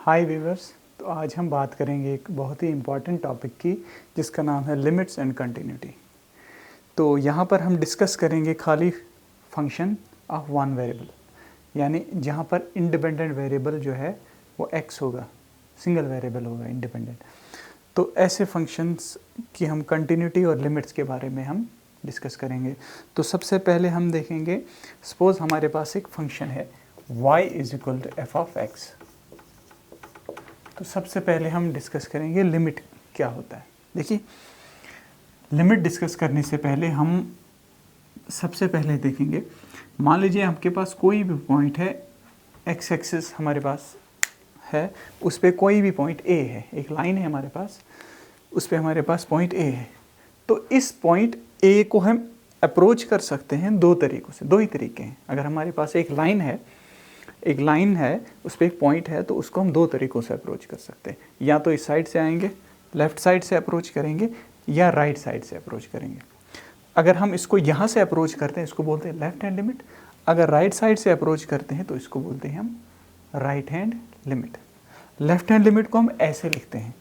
हाय viewers. तो आज हम बात करेंगे एक बहुत ही इम्पॉर्टेंट टॉपिक की, जिसका नाम है लिमिट्स एंड कंटिन्यूटी। तो यहाँ पर हम डिस्कस करेंगे खाली फंक्शन ऑफ वन वेरिएबल, यानी जहाँ पर इंडिपेंडेंट वेरिएबल जो है वो x होगा, सिंगल वेरिएबल होगा इंडिपेंडेंट। तो ऐसे फंक्शंस की हम कंटिन्यूटी और लिमिट्स के बारे में हम डिस्कस करेंगे। तो सबसे पहले हम देखेंगे, सपोज़ हमारे पास एक फंक्शन है y = f(x). तो सबसे पहले हम डिस्कस करेंगे लिमिट क्या होता है। देखिए, लिमिट डिस्कस करने से पहले हम सबसे पहले देखेंगे, मान लीजिए आपके पास कोई भी पॉइंट है, एक्स एक्सिस हमारे पास है, उस पर कोई भी पॉइंट ए है, एक लाइन है हमारे पास, उस पर हमारे पास पॉइंट ए है। तो इस पॉइंट ए को हम अप्रोच कर सकते हैं दो तरीक़ों से, दो ही तरीके हैं। अगर हमारे पास एक लाइन है, उस पर एक पॉइंट है, तो उसको हम दो तरीक़ों से अप्रोच कर सकते हैं। या तो इस साइड से आएंगे, लेफ़्ट साइड से अप्रोच करेंगे, या राइट साइड से अप्रोच करेंगे। अगर हम इसको यहाँ से अप्रोच करते हैं, इसको बोलते हैं लेफ़्ट हैंड लिमिट। अगर राइट साइड से अप्रोच करते हैं तो इसको बोलते हैं हम right hand limit. Left hand limit को हम ऐसे लिखते हैं,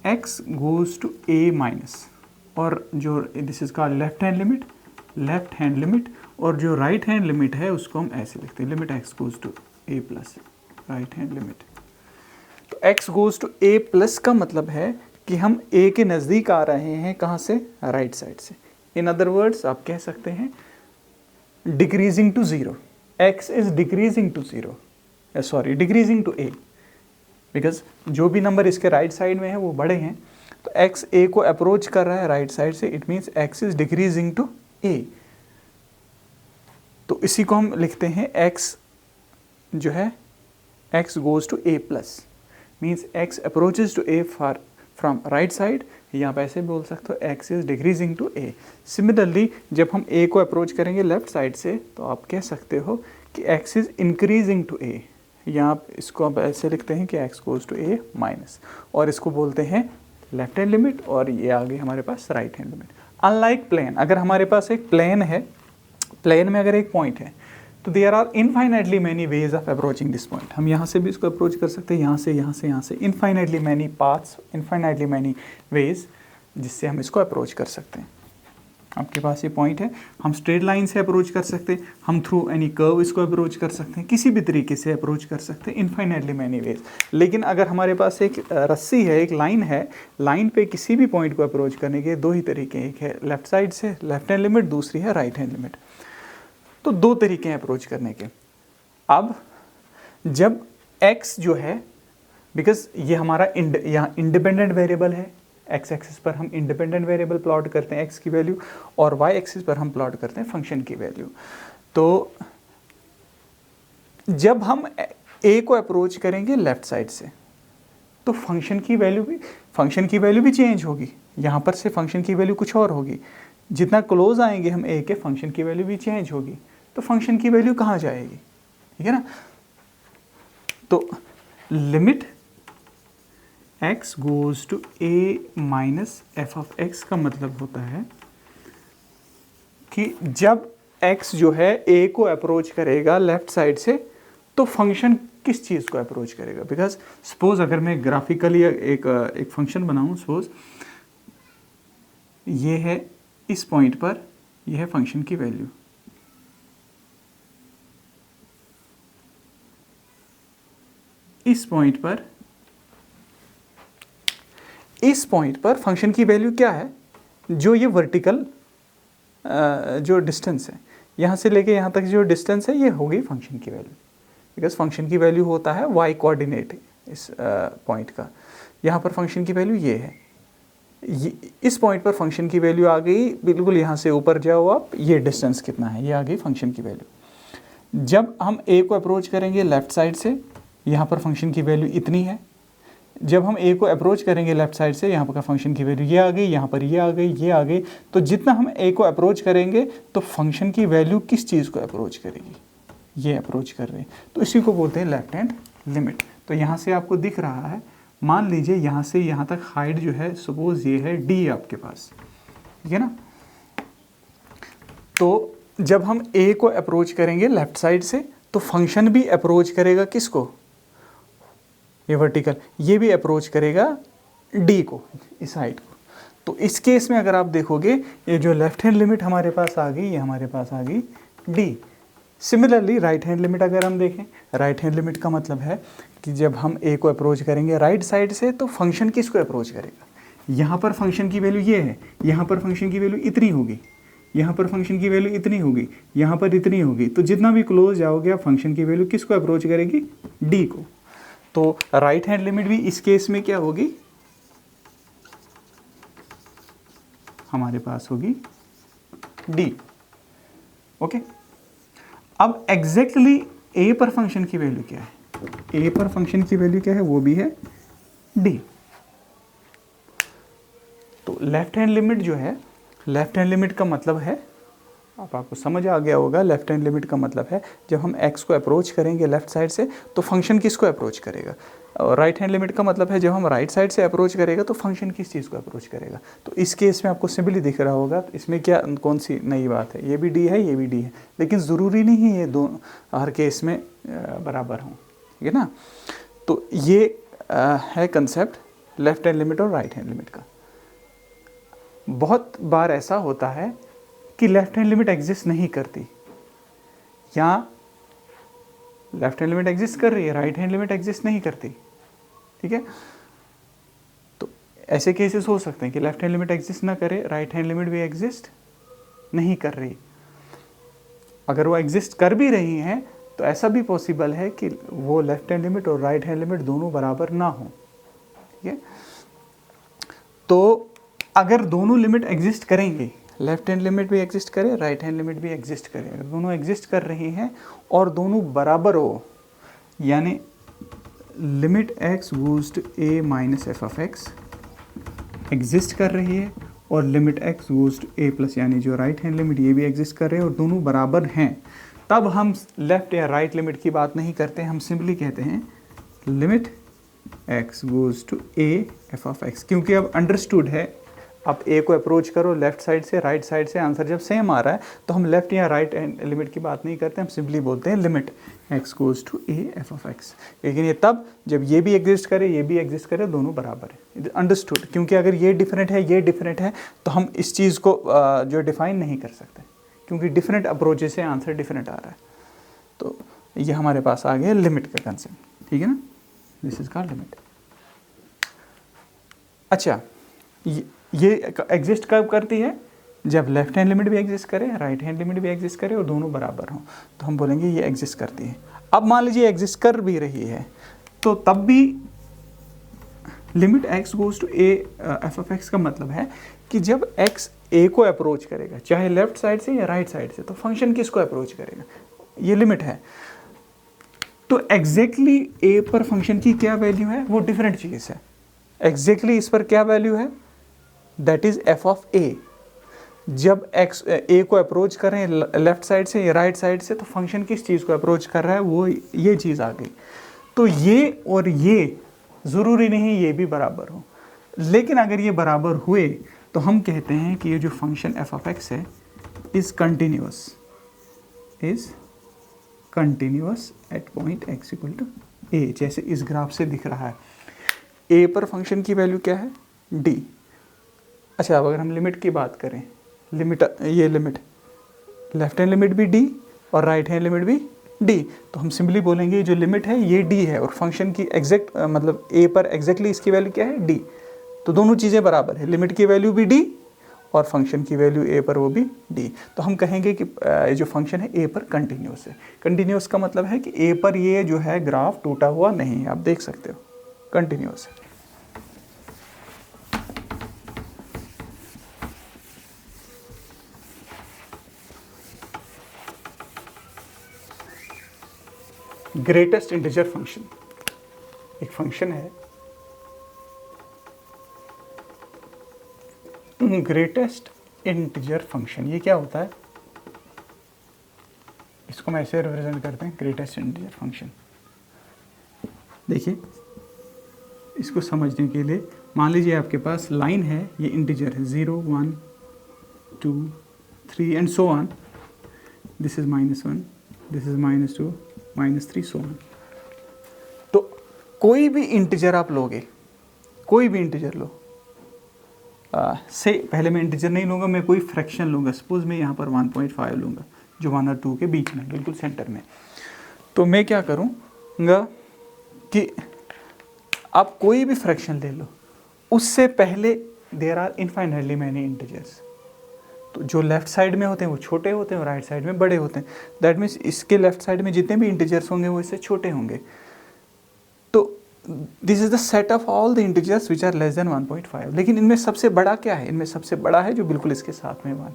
x goes to a-, और जो this is called left hand limit. और जो राइट हैंड लिमिट है उसको हम ऐसे लिखते हैं, limit x goes to a+, right hand limit. तो x goes to a+ का मतलब है कि हम a के नज़दीक आ रहे हैं, कहाँ से? राइट साइड से। इन अदर वर्ड्स आप कह सकते हैं decreasing to zero, x is decreasing to zero, decreasing to a, because जो भी नंबर इसके राइट साइड में है वो बड़े हैं। तो x a को अप्रोच कर रहा है राइट साइड से, it means x is decreasing to a। तो इसी को हम लिखते हैं x जो है x goes to a+, means x approaches to a from right side, या आप ऐसे बोल सकते हो x is decreasing to a। Similarly जब हम a को अप्रोच करेंगे लेफ्ट साइड से, तो आप कह सकते हो कि x is increasing to a, या आप इसको आप ऐसे लिखते हैं कि x goes to a-, और इसको बोलते हैं लेफ्ट हैंड लिमिट, और ये आ गई हमारे पास right hand limit. Unlike plane, अगर हमारे पास एक प्लेन है, प्लेन में अगर एक पॉइंट है, तो there are infinitely many ways of approaching this point. हम यहाँ से भी इसको अप्रोच कर सकते हैं, यहाँ से, infinitely many paths, infinitely many veg जिससे हम इसको अप्रोच कर सकते हैं। आपके पास ये पॉइंट है, हम स्ट्रेट लाइन से अप्रोच कर सकते हैं, हम थ्रू एनी कर्व इसको अप्रोच कर सकते हैं, किसी भी तरीके से अप्रोच कर सकते हैं, इनफाइनाइटली मैनी वेज। लेकिन अगर हमारे पास एक रस्सी है, एक लाइन है, लाइन पे किसी भी पॉइंट को अप्रोच करने के दो ही तरीके हैं, एक है लेफ्ट साइड से लेफ्ट हैंड लिमिट, दूसरी है राइट हैंड लिमिट। तो दो तरीके हैं अप्रोच करने के। अब जब x जो है, बिकॉज ये हमारा यहाँ इंडिपेंडेंट वेरिएबल है, x एक्सिस पर हम इंडिपेंडेंट वेरिएबल प्लॉट करते हैं x की वैल्यू, और y एक्सिस पर हम प्लॉट करते हैं फंक्शन की वैल्यू। तो जब हम a को अप्रोच करेंगे लेफ्ट साइड से, तो फंक्शन की वैल्यू भी चेंज होगी। यहाँ पर से फंक्शन की वैल्यू कुछ और होगी। जितना क्लोज आएंगे हम a के, फंक्शन की वैल्यू भी चेंज होगी। तो फंक्शन की वैल्यू कहाँ जाएगी? ठीक है ना। तो limit x goes to a- f(x) का मतलब होता है कि जब x जो है a को अप्रोच करेगा लेफ्ट साइड से, तो फंक्शन किस चीज़ को अप्रोच करेगा? बिकॉज सपोज अगर मैं ग्राफिकली एक फंक्शन बनाऊं, सपोज ये है इस पॉइंट पर, यह है फंक्शन की वैल्यू, इस पॉइंट पर फंक्शन की वैल्यू क्या है? जो ये वर्टिकल जो डिस्टेंस है, यहाँ से लेके यहाँ तक जो डिस्टेंस है, ये हो गई फंक्शन की वैल्यू। बिकॉज फंक्शन की वैल्यू होता है y कोऑर्डिनेट इस पॉइंट का। यहाँ पर फंक्शन की वैल्यू ये है, इस पॉइंट पर फंक्शन की वैल्यू आ गई, बिल्कुल यहाँ से ऊपर जाओ आप, ये डिस्टेंस कितना है, ये आ गई फंक्शन की वैल्यू। जब हम a को अप्रोच करेंगे लेफ्ट साइड से, यहाँ पर फंक्शन की वैल्यू इतनी है। जब हम a को अप्रोच करेंगे लेफ्ट साइड से, यहाँ पर फंक्शन की वैल्यू ये आ गई, यहाँ पर ये आ गई, ये आ गई। तो जितना हम a को अप्रोच करेंगे, तो फंक्शन की वैल्यू किस चीज़ को अप्रोच करेगी? ये अप्रोच कर रही है। तो इसी को बोलते हैं लेफ्ट हैंड लिमिट। तो यहाँ से आपको दिख रहा है, मान लीजिए यहाँ से यहाँ तक हाइट जो है, सपोज ये है d आपके पास, ठीक है ना। तो जब हम a को अप्रोच करेंगे लेफ्ट साइड से, तो फंक्शन भी अप्रोच करेगा किसको? ये वर्टिकल, ये भी अप्रोच करेगा डी को, इस साइड को। तो इस केस में अगर आप देखोगे ये जो लेफ्ट हैंड लिमिट हमारे पास आ गई, ये हमारे पास आ गई D. Similarly right hand limit अगर हम देखें, राइट हैंड लिमिट का मतलब है कि जब हम ए को अप्रोच करेंगे राइट साइड से तो फंक्शन किसको अप्रोच करेगा, यहाँ पर फंक्शन की वैल्यू ये है, यहाँ पर फंक्शन की वैल्यू इतनी होगी, यहाँ पर फंक्शन की वैल्यू इतनी होगी, यहाँ पर इतनी होगी। तो जितना भी क्लोज जाओगे आप फंक्शन की वैल्यू किसको अप्रोच करेगी, डी को। तो राइट हैंड लिमिट भी इस केस में क्या होगी, हमारे पास होगी डी। ओके, अब एग्जैक्टली ए पर फंक्शन की वैल्यू क्या है, ए पर फंक्शन की वैल्यू क्या है, वो भी है डी। तो लेफ्ट हैंड लिमिट जो है, लेफ्ट हैंड लिमिट का मतलब है, अब आपको समझ आ गया होगा, लेफ्ट हैंड लिमिट का मतलब है जब हम x को अप्रोच करेंगे लेफ्ट साइड से तो फंक्शन किसको अप्रोच करेगा, और राइट हैंड लिमिट का मतलब है जब हम राइट साइड से अप्रोच करेगा तो फंक्शन किस चीज़ को अप्रोच करेगा। तो इस केस में आपको सिंपली दिख रहा होगा, तो इसमें क्या कौन सी नई बात है, ये भी डी है ये भी डी है, लेकिन ज़रूरी नहीं है ये दोनों हर केस में बराबर हों, ठीक है ना। तो ये है कंसेप्ट लेफ्ट हैंड लिमिट और राइट हैंड लिमिट का। बहुत बार ऐसा होता है कि लेफ्ट हैंड लिमिट एग्जिस्ट नहीं करती, या लेफ्ट हैंड लिमिट एग्जिस्ट कर रही है, राइट हैंड लिमिट एग्जिस्ट नहीं करती, ठीक है। तो ऐसे केसेस हो सकते हैं कि लेफ्ट हैंड लिमिट एग्जिस्ट ना करे, राइट हैंड लिमिट भी एग्जिस्ट नहीं कर रही। अगर वो एग्जिस्ट कर भी रही हैं तो ऐसा भी पॉसिबल है कि वो लेफ्ट हैंड लिमिट और राइट हैंड लिमिट दोनों बराबर ना हो, ठीक है। तो अगर दोनों लिमिट एग्जिस्ट करेंगे, लेफ्ट हैंड लिमिट भी एग्जिस्ट करे, राइट हैंड लिमिट भी एग्जिस्ट करे, अगर दोनों एग्जिस्ट कर रही हैं और दोनों बराबर हो, यानी limit x goes to a minus f of x exist कर रही है और limit x goes to a plus, यानी जो राइट हैंड लिमिट ये भी एग्जिस्ट कर रहे हैं और दोनों बराबर हैं, तब हम लेफ्ट या राइट लिमिट की बात नहीं करते, हम सिंपली कहते हैं limit x goes to a f of x. क्योंकि अब अंडरस्टूड है, आप ए को अप्रोच करो लेफ्ट साइड से राइट साइड से, आंसर जब सेम आ रहा है तो हम लेफ्ट या राइट लिमिट की बात नहीं करते, हम सिंपली बोलते हैं limit x goes to a f of x. लेकिन ये तब जब ये भी एग्जिस्ट करे ये भी एग्जिस्ट करे, दोनों बराबर है, अंडरस्टूड। क्योंकि अगर ये डिफरेंट है ये डिफरेंट है तो हम इस चीज़ को जो डिफाइन नहीं कर सकते, क्योंकि डिफरेंट अप्रोचेस से आंसर डिफरेंट आ रहा है। तो ये हमारे पास आ गया लिमिट का कंसेप्ट, ठीक है ना, दिस इज कॉल्ड लिमिट। अच्छा, ये एग्जिस्ट कब करती है, जब लेफ्ट हैंड लिमिट भी एग्जिस्ट करे, राइट हैंड लिमिट भी एग्जिस्ट करे और दोनों बराबर हों, तो हम बोलेंगे ये एग्जिस्ट करती है। अब मान लीजिए एग्जिस्ट कर भी रही है तो तब भी limit x goes to a f of x का मतलब है कि जब x a को अप्रोच करेगा, चाहे लेफ्ट साइड से या राइट साइड से, तो फंक्शन किसको अप्रोच करेगा, ये लिमिट है। तो एग्जैक्टली a पर फंक्शन की क्या वैल्यू है, वो डिफरेंट चीज़ है। एग्जैक्टली इस पर क्या वैल्यू है, दैट इज एफ ऑफ ए। जब x a को अप्रोच कर रहे हैं लेफ्ट साइड से या राइट साइड से, तो फंक्शन किस चीज़ को अप्रोच कर रहा है, वो ये चीज़ आ गई। तो ये और ये ज़रूरी नहीं ये भी बराबर हो, लेकिन अगर ये बराबर हुए तो हम कहते हैं कि ये जो फंक्शन एफ ऑफ एक्स है is continuous at point x equal to a, जैसे इस ग्राफ से दिख रहा है। a पर फंक्शन की वैल्यू क्या है, d। अच्छा, अब अगर हम लिमिट की बात करें, ये लिमिट लेफ्ट हैंड लिमिट भी d और राइट हैंड लिमिट भी d, तो हम सिंपली बोलेंगे जो लिमिट है ये d है और फंक्शन की एग्जैक्ट मतलब a पर एग्जैक्टली इसकी वैल्यू क्या है, d। तो दोनों चीज़ें बराबर है, लिमिट की वैल्यू भी d और फंक्शन की वैल्यू a पर वो भी d। तो हम कहेंगे कि ये जो फंक्शन है a पर कंटिन्यूस है। कंटिन्यूस का मतलब है कि a पर ये जो है ग्राफ टूटा हुआ नहीं है, आप देख सकते हो, कंटिन्यूस है। ग्रेटेस्ट इंटीजर फंक्शन, एक फंक्शन है ग्रेटेस्ट इंटीजर फंक्शन। ये क्या होता है, इसको हम ऐसे रिप्रेजेंट करते हैं, ग्रेटेस्ट इंटीजर फंक्शन। देखिए, इसको समझने के लिए मान लीजिए आपके पास लाइन है, ये इंटीजर है 0 1 2 3 and so on, this is -1, this is -2 -3 so on. तो कोई भी इंटीजर आप लोगे, कोई भी इंटीजर लो, से पहले मैं इंटीजर नहीं लूँगा, मैं कोई फ्रैक्शन लूँगा। सपोज मैं यहाँ पर 1.5 लूँगा जो 1 और 2 के बीच में, बिल्कुल सेंटर में। तो मैं क्या करूँगा कि आप कोई भी फ्रैक्शन ले लो, उससे पहले there are infinitely many integers. तो जो लेफ्ट साइड में होते हैं वो छोटे होते हैं और राइट साइड में बड़े होते हैं। दैट मीन्स इसके लेफ्ट साइड में जितने भी इंटीजर्स होंगे वो इससे छोटे होंगे। तो this is the set of all the integers which are less than 1.5। लेकिन इनमें सबसे बड़ा क्या है? इनमें सबसे बड़ा है जो बिल्कुल इसके साथ में 1।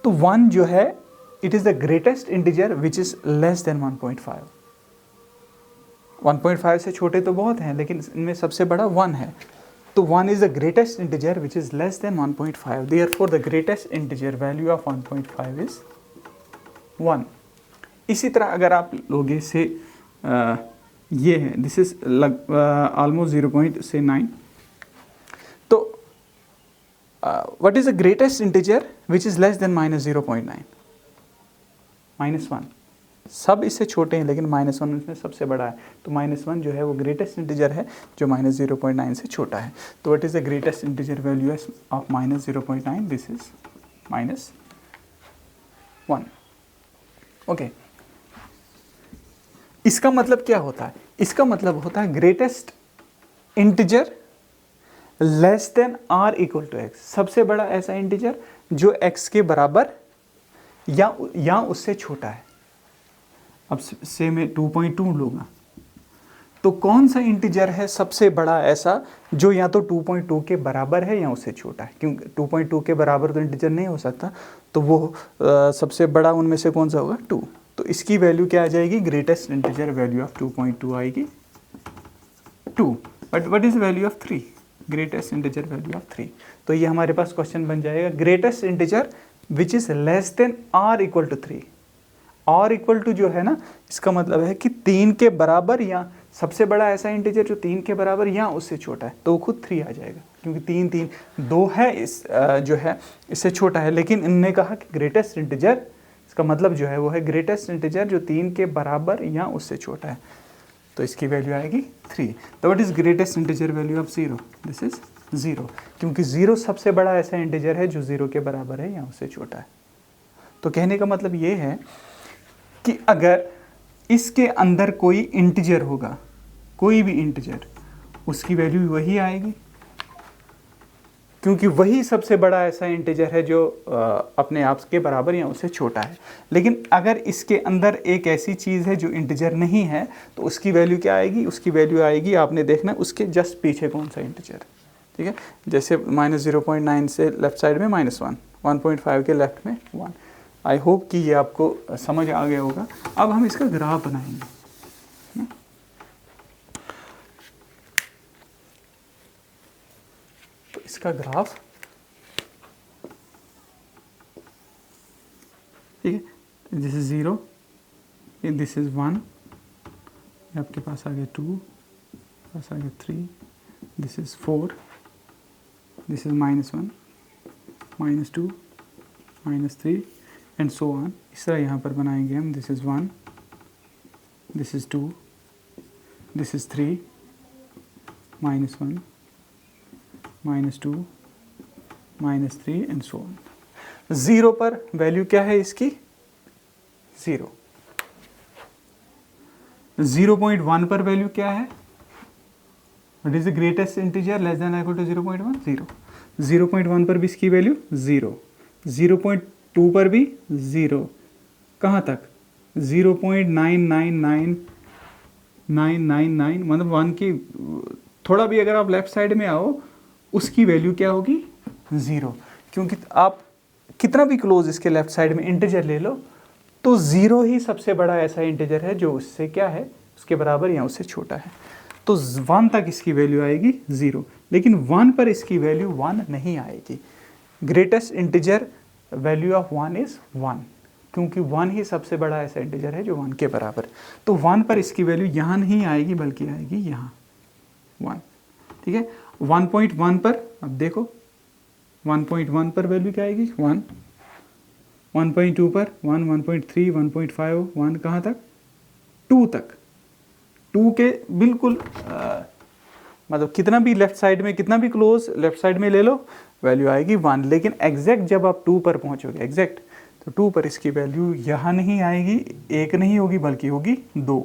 तो 1 जो है it is the greatest integer which is less than 1.5। 1.5 से छोटे तो बहुत हैं, लेकिन इनमें सबसे बड़ा 1 है। तो 1 is the greatest integer which is less than 1.5. Therefore, the greatest integer value of 1.5 is 1. इसी तरह अगर आप लोगे से ये है, दिस इज ऑलमोस्ट 0.9। तो what is the greatest integer which is less then -0.9? -1। सब इससे छोटे हैं लेकिन -1 इसमें सबसे बड़ा है। तो -1 जो है वो ग्रेटेस्ट इंटीजर है जो -0.9 से छोटा है। तो what is the greatest integer value of -0.9? This is -1। Okay, इसका मतलब क्या होता है? इसका मतलब होता है greatest integer less than or equal to x. सबसे बड़ा ऐसा इंटीजर जो x के बराबर या उससे छोटा है। अब से मैं 2.2 लूँगा, तो कौन सा इंटीजर है सबसे बड़ा ऐसा जो या तो 2.2 के बराबर है या उससे छोटा है? क्योंकि 2.2 के बराबर तो इंटीजर नहीं हो सकता, तो वो सबसे बड़ा उनमें से कौन सा होगा? 2। तो इसकी वैल्यू क्या आ जाएगी? ग्रेटेस्ट इंटीजर वैल्यू ऑफ 2.2 आएगी 2। But what is value of 3? Greatest integer value of 3। तो ये हमारे पास क्वेश्चन बन जाएगा greatest integer which is less than or equal to 3। और इक्वल टू जो है ना, इसका मतलब है कि 3 के बराबर या सबसे बड़ा ऐसा इंटीजर जो 3 के बराबर या उससे छोटा है, तो वो खुद 3 आ जाएगा। क्योंकि 3 2 है, इस जो है इससे छोटा है। लेकिन इनने कहा कि ग्रेटेस्ट इंटीजर, इसका मतलब जो है वो है ग्रेटेस्ट इंटीजर जो 3 के बराबर या उससे छोटा है। तो इसकी वैल्यू आएगी 3। तो what is greatest integer value of 0? This is 0। क्योंकि 0 सबसे बड़ा ऐसा इंटीजर है जो 0 के बराबर है या उससे छोटा है। तो कहने का मतलब ये है कि अगर इसके अंदर कोई इंटीजर होगा, कोई भी इंटीजर, उसकी वैल्यू वही आएगी, क्योंकि वही सबसे बड़ा ऐसा इंटीजर है जो अपने आप के बराबर या उससे छोटा है। लेकिन अगर इसके अंदर एक ऐसी चीज़ है जो इंटीजर नहीं है, तो उसकी वैल्यू क्या आएगी? उसकी वैल्यू आएगी, आपने देखना उसके जस्ट पीछे कौन सा इंटीजर है। ठीक है, जैसे -0.9 से लेफ्ट साइड में -1, 1.5 के लेफ्ट में 1। आई होप कि ये आपको समझ आ गया होगा। अब हम इसका ग्राफ बनाएंगे। तो इसका ग्राफ, ठीक है, दिस इज 0, दिस इज 1, आपके पास आ गया 2, पास आ गया 3, this is 4, this is -1, -2, -3 and so on. इस तरह यहाँ पर बनाएंगे हम। This is 1, this is 2, this is 3, -1, -2, -3 and so on. 0 पर वैल्यू क्या है इसकी? 0। 0.1 पर वैल्यू क्या है? What is the greatest integer less than equal to 0.1? 0। 0.1 पर भी इसकी वैल्यू 0। 0.2 पर भी 0। कहाँ तक? 0.999999, मतलब 1 की थोड़ा भी अगर आप लेफ्ट साइड में आओ उसकी वैल्यू क्या होगी? 0। क्योंकि आप कितना भी क्लोज इसके लेफ्ट साइड में इंटीजर ले लो तो 0 ही सबसे बड़ा ऐसा इंटीजर है जो उससे क्या है, उसके बराबर या उससे छोटा है। तो 1 तक इसकी वैल्यू आएगी 0, लेकिन 1 पर इसकी वैल्यू 1 नहीं आएगी। Greatest integer value of 1 is 1, क्योंकि 1 ही सबसे बड़ा ऐसा इंटीजर है जो 1 के बराबर। तो 1 पर इसकी वैल्यू यहाँ नहीं आएगी बल्कि आएगी यहाँ 1। ठीक है, 1.1 पर अब देखो, 1.1 पर वैल्यू क्या आएगी? 1। 1.2 पर 1, 1.3, 1.5, 1 कहाँ तक? 2 तक। 2 के बिल्कुल मतलब कितना भी लेफ्ट साइड में, कितना भी क्लोज लेफ्ट साइड में ले लो, वैल्यू आएगी 1। लेकिन एग्जैक्ट जब आप 2 पर पहुंचोगे एग्जैक्ट, तो 2 पर इसकी वैल्यू यहाँ नहीं आएगी, 1 नहीं होगी बल्कि होगी 2।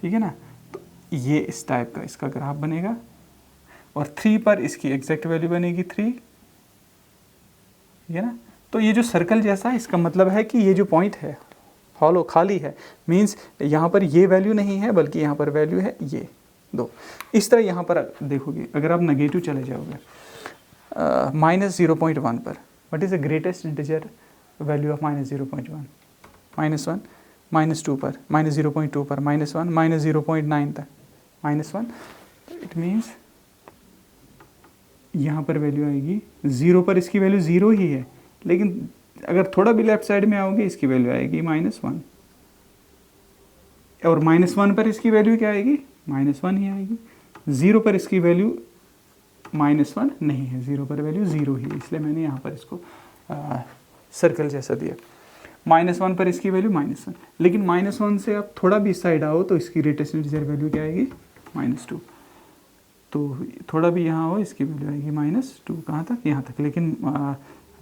ठीक है ना। तो ये इस टाइप का इसका ग्राफ बनेगा। और 3 पर इसकी एग्जैक्ट वैल्यू बनेगी 3। ठीक है ना। तो ये जो सर्कल जैसा है, इसका मतलब है कि ये जो पॉइंट है हॉलो खाली है, मीन्स यहाँ पर ये वैल्यू नहीं है बल्कि यहाँ पर वैल्यू है ये 2। इस तरह यहाँ पर देखोगे, अगर आप नेगेटिव चले जाओगे -0.1 पर, what is the greatest integer value of -0.1? -1। -2 पर, -0.2 पर, -1, -0.9 तक -1। तो इट मीन्स यहाँ पर वैल्यू आएगी 0 पर, इसकी वैल्यू 0 ही है, लेकिन अगर थोड़ा भी लेफ्ट साइड में आओगे इसकी वैल्यू आएगी -1। और -1 पर इसकी वैल्यू क्या आएगी? -1 ही आएगी। 0 पर इसकी वैल्यू -1 नहीं है, 0 पर वैल्यू 0 ही है, इसलिए मैंने यहाँ पर इसको सर्कल जैसा दिया। -1 पर इसकी वैल्यू -1, लेकिन -1 से आप थोड़ा भी इस साइड आओ तो इसकी ग्रेटेस्ट इंटीजर वैल्यू क्या आएगी? -2। तो थोड़ा भी यहाँ हो इसकी वैल्यू आएगी -2। कहाँ तक? यहाँ तक। लेकिन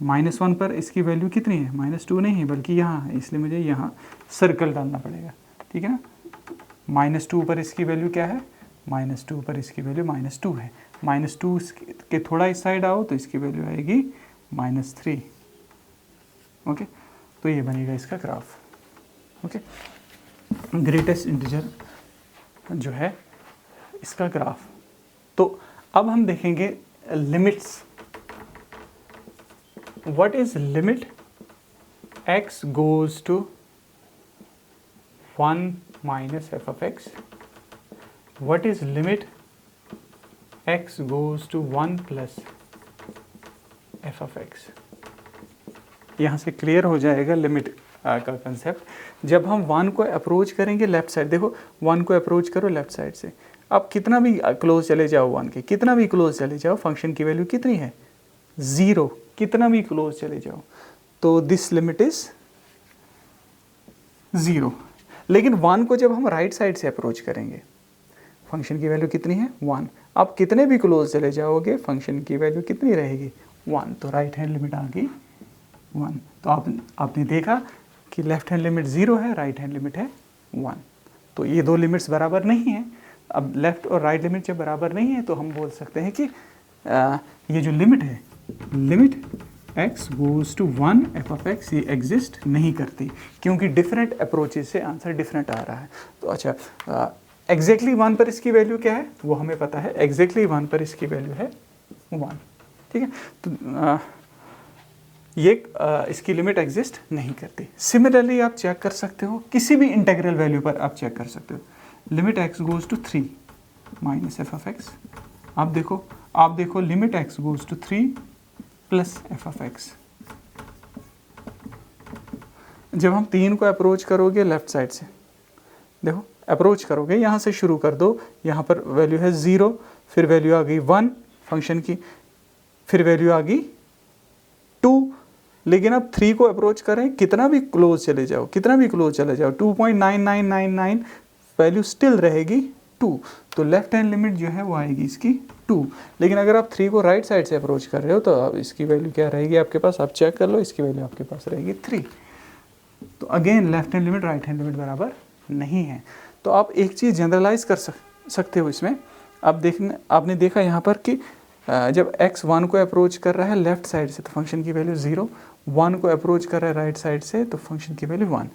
-1 पर इसकी वैल्यू कितनी है? -2 नहीं है बल्कि यहाँ है, इसलिए मुझे यहाँ सर्कल डालना पड़ेगा। ठीक है ना। -2 पर इसकी वैल्यू क्या है? -2 पर इसकी वैल्यू -2 है। -2 के थोड़ा इस साइड आओ तो इसकी वैल्यू आएगी -3। ओके, तो ये बनेगा इसका ग्राफ। ओके, ग्रेटेस्ट इंटीजर जो है इसका ग्राफ। तो अब हम देखेंगे limits. What is limit x goes to 1 minus f of x? What is limit x goes to 1 plus f of x? यहाँ से क्लियर हो जाएगा लिमिट का कंसेप्ट। जब हम 1 को अप्रोच करेंगे लेफ्ट साइड, देखो 1 को अप्रोच करो लेफ्ट साइड से, आप कितना भी क्लोज चले जाओ 1 के, कितना भी क्लोज चले जाओ, फंक्शन की वैल्यू कितनी है? 0। कितना भी क्लोज चले जाओ तो दिस लिमिट इज 0। लेकिन 1 को जब हम राइट साइड से अप्रोच करेंगे, फंक्शन की वैल्यू कितनी है? 1। आप कितने भी क्लोज चले जाओगे फंक्शन की वैल्यू कितनी रहेगी? 1। तो राइट हैंड लिमिट आ गई 1। तो आपने देखा कि लेफ्ट हैंड लिमिट 0 है, राइट हैंड लिमिट है 1। तो ये दो लिमिट्स बराबर नहीं हैं। अब लेफ्ट और राइट लिमिट जब बराबर नहीं है तो हम बोल सकते हैं कि ये जो लिमिट है, limit x goes to 1 f of x, ये एग्जिस्ट नहीं करती, क्योंकि डिफरेंट अप्रोचेस से आंसर डिफरेंट आ रहा है। तो अच्छा, एग्जैक्टली 1 पर इसकी वैल्यू क्या है वो हमें पता है, एग्जैक्टली 1 पर इसकी वैल्यू है 1। ठीक है। तो ये इसकी लिमिट एग्जिस्ट नहीं करती। सिमिलरली आप चेक कर सकते हो, किसी भी इंटीग्रल वैल्यू पर आप चेक कर सकते हो। Limit x goes to 3 minus f of x. आप देखो limit x goes to 3 plus f of x. जब हम 3 को अप्रोच करोगे लेफ्ट साइड से, देखो अप्रोच करोगे, यहाँ से शुरू कर दो, यहाँ पर वैल्यू है 0, फिर वैल्यू आ गई 1 फंक्शन की, फिर वैल्यू आ गई 2। लेकिन अब 3 को अप्रोच करें, कितना भी क्लोज चले जाओ, 2.9999 वैल्यू स्टिल रहेगी 2। तो लेफ्ट हैंड लिमिट जो है वो आएगी इसकी 2। लेकिन अगर आप 3 को राइट साइड से अप्रोच कर रहे हो तो अब इसकी वैल्यू क्या रहेगी आपके पास? आप चेक कर लो, इसकी वैल्यू आपके पास रहेगी 3। तो again left hand limit right hand limit बराबर नहीं है। तो आप एक चीज़ जनरलाइज कर सकते हो इसमें। आपने देखा यहाँ पर कि जब x 1 को अप्रोच कर रहा है लेफ्ट साइड से तो फंक्शन की वैल्यू 0, 1 को अप्रोच कर रहा है राइट साइड से तो फंक्शन की वैल्यू 1।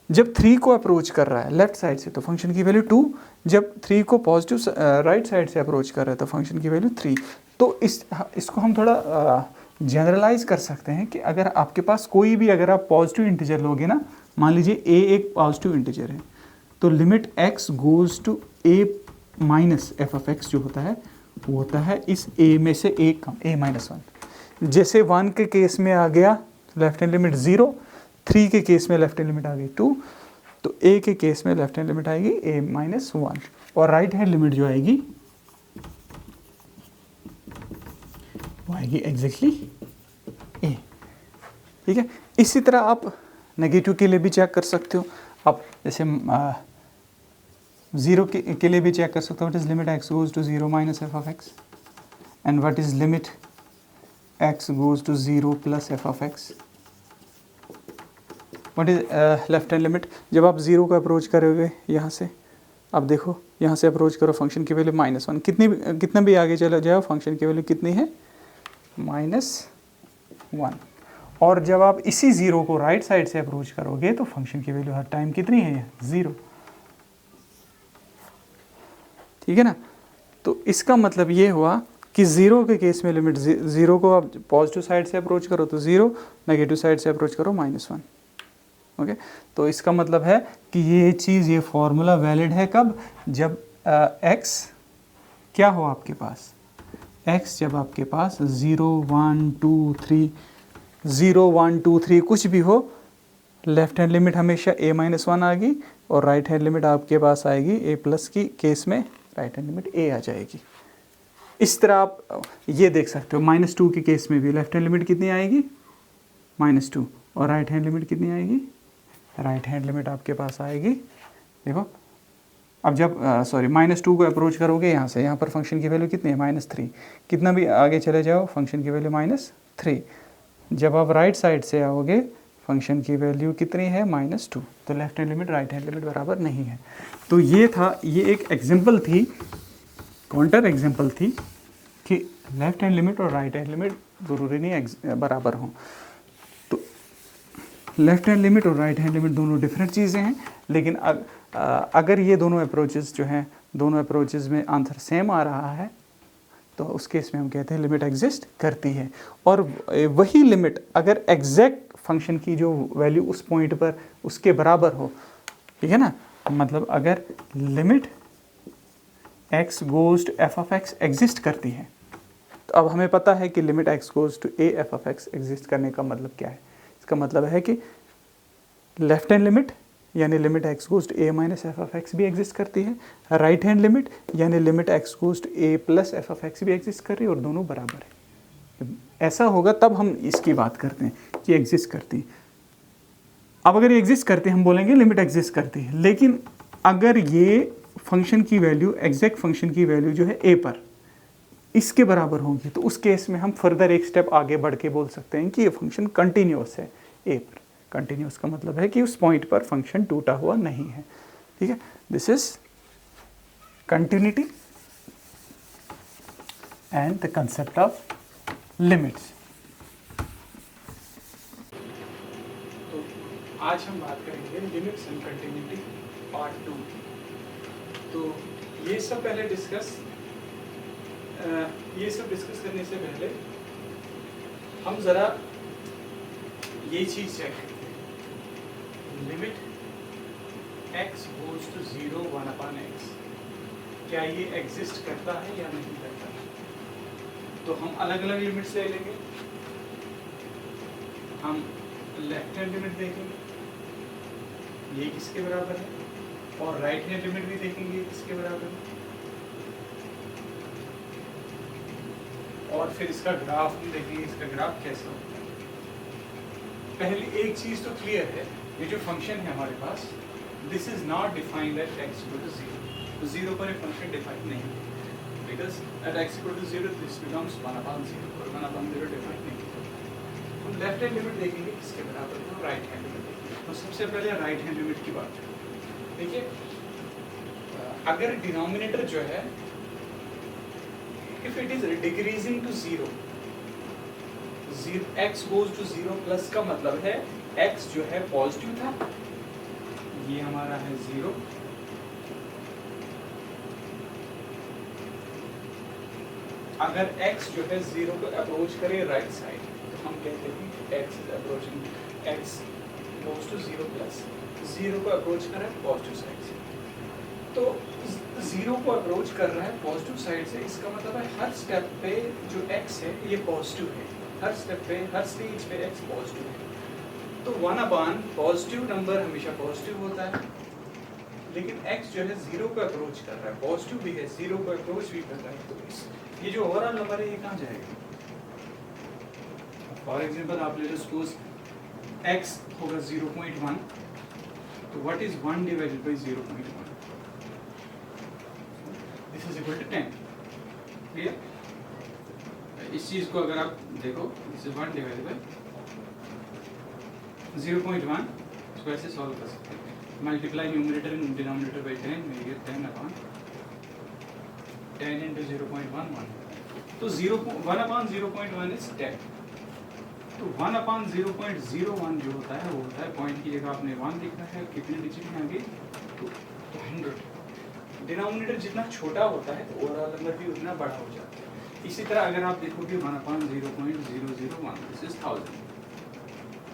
जब 3 को अप्रोच कर रहा है लेफ्ट साइड से तो फंक्शन की वैल्यू 2। जब 3 को पॉजिटिव राइट साइड से अप्रोच कर रहा है तो फंक्शन की वैल्यू 3। तो इसको हम थोड़ा जनरलाइज कर सकते हैं कि अगर आपके पास कोई भी, अगर आप पॉजिटिव इंटीजर लोगे ना, मान लीजिए a एक पॉजिटिव इंटीजर है, तो limit x goes to a minus f of x जो होता है वो होता है इस a में से एक कम, a माइनस 1। जैसे 1 के केस में आ गया लेफ्ट हैंड लिमिट 0, 3 के केस में लेफ्ट हैंड लिमिट आ गई 2, तो a के केस में लेफ्ट हैंड लिमिट आएगी a माइनस 1, और राइट हैंड लिमिट जो आएगी वो आएगी एग्जैक्टली a। ठीक है। इसी तरह आप नेगेटिव के लिए भी चेक कर सकते हो। आप जैसे ज़ीरो के लिए भी चेक कर सकते हो, what is limit x goes to zero minus f of x, and what is limit x goes to zero plus f of x. What is left hand limit, जब आप ज़ीरो को approach करोगे यहाँ से, अब देखो यहाँ से अप्रोच करो, फंक्शन की वैल्यू -1, कितना भी आगे चला जाओ फंक्शन की वैल्यू कितनी है, -1। और जब आप इसी ज़ीरो को राइट साइड से अप्रोच करोगे तो फंक्शन की वैल्यू हर टाइम कितनी है, 0। ठीक है ना। तो इसका मतलब ये हुआ कि ज़ीरो के केस में लिमिट ज़ीरो को आप पॉजिटिव साइड से अप्रोच करो तो 0, नेगेटिव साइड से अप्रोच करो -1। ओके, तो इसका मतलब है कि ये चीज़, ये फॉर्मूला वैलिड है कब, जब x क्या हो आपके पास, x जब आपके पास 0 1 2 3 0 1 2 3 कुछ भी हो, लेफ्ट हैंड लिमिट हमेशा a-1 आएगी और राइट हैंड लिमिट आपके पास आएगी a+ की केस में राइट हैंड लिमिट a आ जाएगी। इस तरह आप ये देख सकते हो, -2 के केस में भी लेफ्ट हैंड लिमिट कितनी आएगी, -2, और राइट हैंड लिमिट कितनी आएगी, राइट हैंड लिमिट आपके पास आएगी, देखो अब जब -2 को अप्रोच करोगे यहाँ से, यहाँ पर फंक्शन की वैल्यू कितनी है, -3, कितना भी आगे चले जाओ फंक्शन की वैल्यू -3। जब आप राइट साइड से आओगे फंक्शन की वैल्यू कितनी है, -2। तो left hand limit right hand limit बराबर नहीं है। तो ये था, ये एक एग्जांपल थी, काउंटर एग्जांपल थी कि लेफ्ट हैंड लिमिट और राइट हैंड लिमिट ज़रूरी नहीं बराबर हों। तो लेफ्ट हैंड लिमिट और राइट हैंड लिमिट दोनों डिफरेंट चीज़ें हैं, लेकिन अगर ये दोनों अप्रोचेस जो हैं, दोनों अप्रोचेस में आंसर सेम आ रहा है तो उस केस में हम कहते हैं लिमिट एग्जिस्ट करती है। और वही लिमिट अगर एग्जैक्ट फंक्शन की जो वैल्यू उस पॉइंट पर उसके बराबर हो, ठीक है ना, मतलब अगर limit x goes to f of x exist करती है, तो अब हमें पता है कि limit x goes to a f of x exist करने का मतलब क्या है। इसका मतलब है कि लेफ्ट हैंड लिमिट यानी limit x goes to a minus f of x भी एग्जिस्ट करती है, राइट हैंड लिमिट यानी limit x goes to a plus f of x भी एग्जिस्ट कर रही है, और दोनों बराबर है। ऐसा होगा तब हम इसकी बात करते हैं कि एग्जिस्ट करती है। अब अगर ये एग्जिस्ट करती है हम बोलेंगे लिमिट एग्जिस्ट करती है, लेकिन अगर ये फंक्शन की वैल्यू, एग्जैक्ट फंक्शन की वैल्यू जो है a पर इसके बराबर होगी, तो उस केस में हम फर्दर एक स्टेप आगे बढ़ के बोल सकते हैं कि ये फंक्शन कंटिन्यूअस है a पर। कंटिन्यूअस का मतलब है कि उस पॉइंट पर फंक्शन टूटा हुआ नहीं है। ठीक है, this is continuity and the concept of limits. तो आज हम बात करेंगे लिमिट्स एंड कंटिन्यूटी पार्ट 2। तो ये सब डिस्कस करने से पहले हम ज़रा ये चीज़ चेक करते हैं, limit x goes to 0 1/x क्या ये एग्जिस्ट करता है या नहीं करता है। तो हम अलग अलग लिमिट्स ले लेंगे, हम लेफ्ट हैंड लिमिट देखेंगे ये किसके बराबर है, और राइट हैंड लिमिट भी देखेंगे किसके बराबर है, और फिर इसका ग्राफ हम देखेंगे, इसका ग्राफ कैसा होता है। पहली एक चीज़ तो क्लियर है, ये जो फंक्शन है हमारे पास, this is not defined at x equal to 0। तो 0 पर एक फंक्शन डिफाइंड नहीं है, because at x equal to 0 this becomes 1/0 और 1/0 डिफाइंड नहीं है। हम लेफ्ट हैंड लिमिट देखेंगे किसके बराबर है, राइट हैंड लिमिट देखेंगे। तो सबसे पहले राइट हैंड लिमिट की बात करें। देखिए, अगर डिनोमिनेटर जो है if it is decreasing to 0, x goes to 0 plus का मतलब है x जो है पॉजिटिव था, ये हमारा है 0, अगर x जो है 0 को अप्रोच करे राइट साइड, तो हम कहते हैं कि x is approaching, x goes to 0 plus 0 को अप्रोच कर रहा है पॉजिटिव साइड से। तो 0 को अप्रोच कर रहा है पॉजिटिव साइड से, इसका मतलब है हर स्टेप पे जो x है ये पॉजिटिव है, हर स्टेप पे, हर स्टेज पे x पॉजिटिव है। तो 1/, पॉजिटिव नंबर हमेशा पॉजिटिव होता है, लेकिन x जो है 0 को अप्रोच कर रहा है, पॉजिटिव भी है, 0 को अप्रोच भी कर रहा है, तो ये जो ओवरऑल नंबर है ये कहाँ जाएगा। फॉर एग्जाम्पल आप ले लो, सपोज x होगा 0.1, तो what is 1 divided by 0.1, equal to 10। Clear? इस चीज को अगर आप देखो, इसे 1 डिवाइडेड बाय 0.1 इसको ऐसे सॉल्व कर सकते हैं। Multiply numerator and denominator by 10, we get 10 upon 10 into 0.11। तो 1 upon 0.1 is 10। तो 1 upon 0.01 जो होता है वो होता है, पॉइंट की जगह आपने 1 लिखा है, कितने डिजिट हैं आगे? तो 100। डिनोमिनेटर जितना छोटा होता है तो ओवरऑल नंबर भी उतना बड़ा हो जाता है। इसी तरह अगर आप देखोगे 1 upon 0.001 this is 1000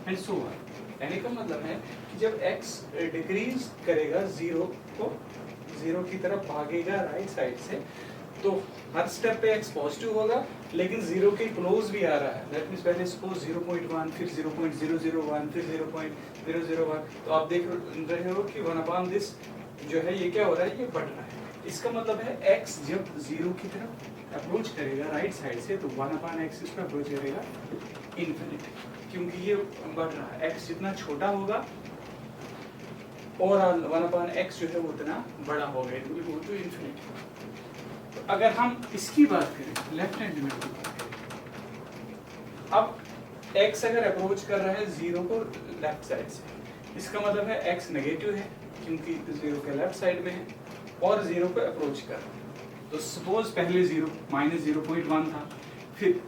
and so on. कहने का मतलब है कि जब x डिक्रीज करेगा, जीरो की तरफ भागेगा राइट साइड से, तो हर स्टेप पे x पॉजिटिव होगा, लेकिन जीरो के क्लोज भी आ रहा है। दैट मींस पहले सपोज 0.1, फिर 0.001, फिर 0.001, तो आप देख रहे हो कि 1 upon this जो है ये क्या हो रहा है, ये बढ़ रहा है। इसका मतलब है x जब जीरो की तरफ अप्रोच करेगा राइट साइड से, तो 1 upon x इसको अप्रोच करेगा इन्फिनिटी, क्योंकि ये बढ़ रहा है। x जितना छोटा होगा और 1 upon x जो है वो उतना बड़ा होगा, it will go to infinity. तो अगर हम इसकी बात करें, लेफ्ट हैंड लिमिट की बात करें, अब x अगर अप्रोच कर रहा है जीरो को लेफ्ट साइड से, इसका मतलब है x नेगेटिव है क्योंकि जीरो के लेफ्ट साइड में है और जीरो पे अप्रोच कर रहा है। तो सपोज पहले जीरो -0.1 था, फिर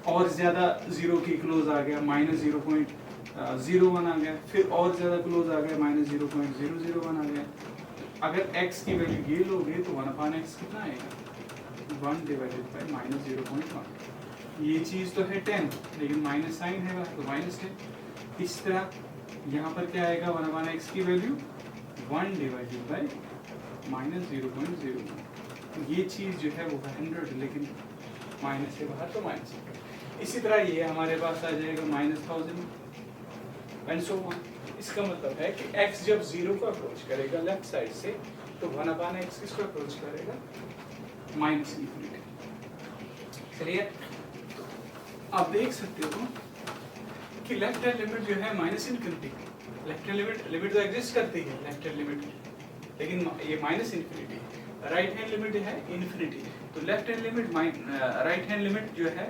और ज़्यादा जीरो के क्लोज आ गया, -0.01 आ गया, फिर और ज़्यादा क्लोज आ गया, -0.001 आ गया। अगर x की वैल्यू ये लोगे तो 1 upon x कितना आएगा? 1 डिवाइडेड बाय -0.1। ये चीज़ तो है 10, लेकिन माइनस साइन है तो -10। इस तरह यहाँ पर क्या आएगा? 1 upon x की वैल्यू 1 डिवाइडेड बाय -0.01। ये चीज़ जो है वो 100, लेकिन माइनस से बाहर तो माइनस। इसी तरह ये हमारे पास आ जाएगा -1000 एंड सो ऑन। इसका मतलब है कि x जब जीरो को अप्रोच करेगा लेफ्ट साइड से, तो 1 upon x किसको अप्रोच करेगा? -इन्फिनिटी। चलिए आप देख सकते हो कि लेफ्ट हैंड लिमिट जो है -इन्फिनिटी, लेफ्ट हैंड लिमिट तो एग्जिस्ट करती है लेफ्ट हैंड लिमिट, लेकिन ये -इन्फिनिटी। राइट हैंड लिमिट है इन्फिनिटी। तो left hand limit right hand limit जो है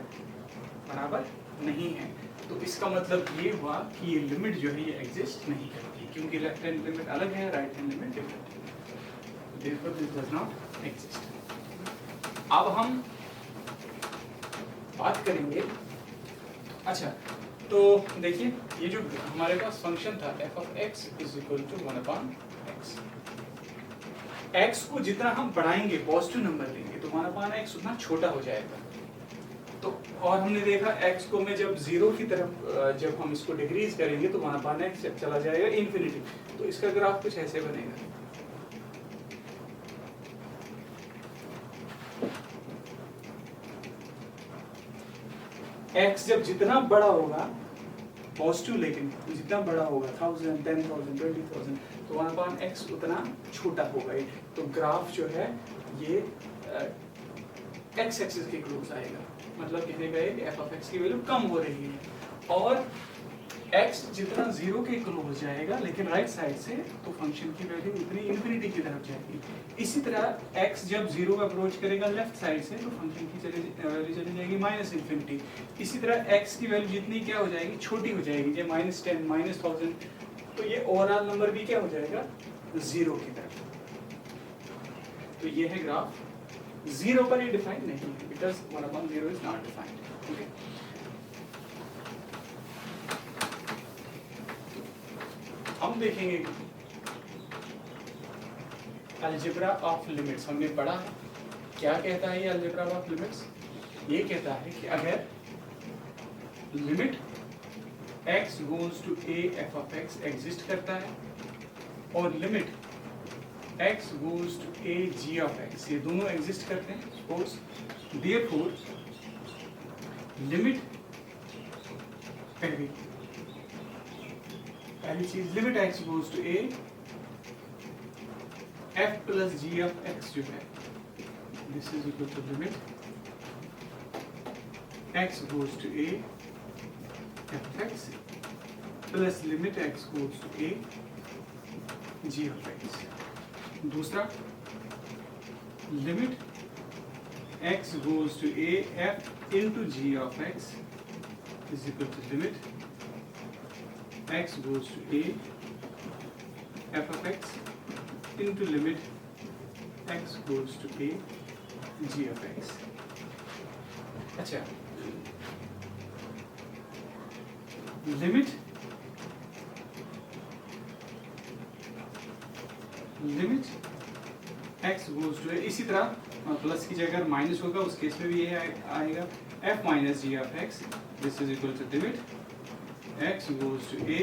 बराबर नहीं है। तो इसका मतलब ये हुआ कि ये लिमिट जो है ये एग्जिस्ट नहीं करती, क्योंकि लेफ्ट हैंड लिमिट अलग है, राइट हैंड लिमिट डिफरेंट है। Therefore this does not exist। अब हम बात करेंगे, अच्छा तो देखिए ये जो हमारे पास फंक्शन था f of x is equal to 1 upon x। x को जितना हम बढ़ाएंगे, पॉजिटिव नंबर लेंगे, तो 1 upon x उतना छोटा हो जाएगा। तो और हमने देखा x को में जब जीरो की तरफ जब हम इसको डिक्रीज करेंगे तो 1 upon x चला जाएगा इन्फिनिटी। तो इसका ग्राफ कुछ ऐसे बनेगा। x जब जितना बड़ा होगा पॉजिटिव, लेकिन जितना बड़ा होगा 1000, 10,000, 20,000, तो 1 upon x उतना छोटा होगा। तो ग्राफ जो है ये x एक्सिस के क्लोज आएगा, मतलब कहने का कि f of x की वैल्यू कम हो रही है। और x जितना जीरो के क्लोज जाएगा लेकिन राइट साइड से, तो फंक्शन की वैल्यू उतनी इन्फिनिटी की तरफ जाएगी। इसी तरह x जब जीरो अप्रोच करेगा लेफ्ट साइड से, तो फंक्शन की वैल्यू चली जाएगी -इन्फिनिटी। इसी तरह x की वैल्यू जितनी क्या हो जाएगी, छोटी हो जाएगी, जैसे -10, -1000, तो ये ओवरऑल नंबर भी क्या हो जाएगा, जीरो की तरफ। तो ये है ग्राफ। जीरो पर ये डिफाइन नहीं है, because 1 upon 0 is not defined. Okay, हम देखेंगे अलजेब्रा ऑफ लिमिट्स। हमने पढ़ा क्या कहता है ये अलजेब्रा ऑफ लिमिट्स। ये कहता है कि अगर limit x goes to a f of x exist करता है और limit x goes to a g of x, ये दोनों एग्जिस्ट करते हैं, सपोज देयरफॉर लिमिट पहली चीज limit x goes to a f plus g of x जो है, this is equal to limit x goes to a f of x plus limit x goes to a g of x। दूसरा limit x goes to a f into g of x is equal to limit x goes to a f of x into limit x goes to a g of x. अच्छा, limit x goes to a, इसी तरह plus की जगह अगर minus होगा उस case में भी ये आएगा f minus g of x this is equal to limit x goes to a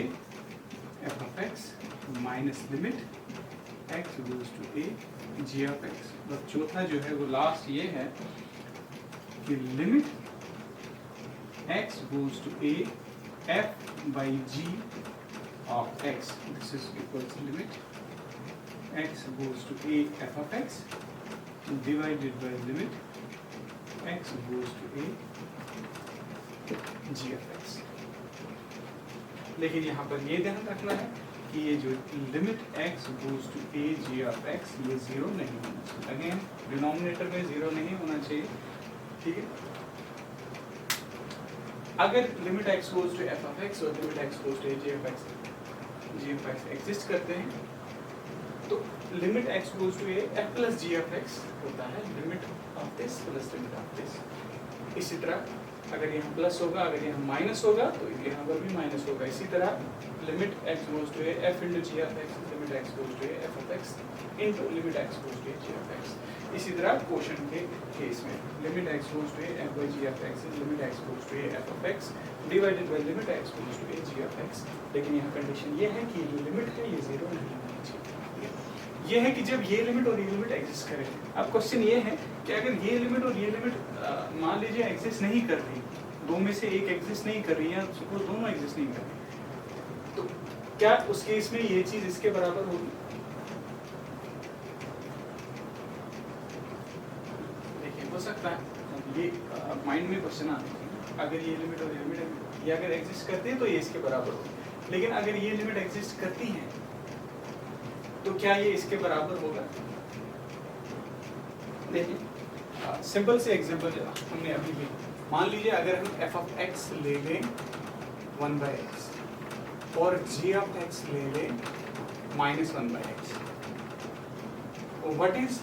f of x minus limit x goes to a g of x. और चौथा जो है वो लास्ट ये है कि limit x goes to a f by g of x this is equal to limit x goes to a f of x divided by limit x goes to a g of x. लेकिन यहाँ पर ये ध्यान रखना है कि ये जो limit x goes to a g of x ये जीरो नहीं होना चाहिए. अगेन डिनोमिनेटर में जीरो नहीं होना चाहिए, ठीक है. अगर limit x goes to f of x और limit x goes to a g of x exist करते हैं तो limit x goes to a f plus g of x होता है limit of this plus limit of this. इसी तरह अगर यहाँ प्लस होगा, अगर यहाँ माइनस होगा तो यहाँ पर भी माइनस होगा. इसी तरह limit x goes to a f into g of x limit x goes to a f of x into limit x goes to a g of x. इसी तरह क्वेश्चन के केस में limit x goes to a f by g of x limit x goes to a f of x divided by limit x goes to a g of x. लेकिन यहाँ condition ये है कि जो limit है ये zero नहीं होनी चाहिए. ये है कि जब ये लिमिट और ये लिमिट एग्जिस्ट करे. अब क्वेश्चन ये है कि अगर ये लिमिट और ये लिमिट मान लीजिए एग्जिस्ट नहीं कर रही, दो में से एक एग्जिस्ट नहीं कर रही है, सपोज दोनों एग्जिस्ट नहीं कर रही, तो क्या उस केस में ये चीज इसके बराबर होगी? देखिए हो सकता है ये माइंड में क्वेश्चन आते हैं, अगर ये लिमिट और ये लिमिट ये अगर एग्जिस्ट करती है तो ये इसके बराबर होगी. लेकिन अगर ये लिमिट एग्जिस्ट करती है तो क्या ये इसके बराबर होगा? देखिए सिंपल से एग्जांपल हमने अभी भी मान लीजिए अगर हम f of x ले लें 1 by x और g of x ले लें minus 1 by x. What is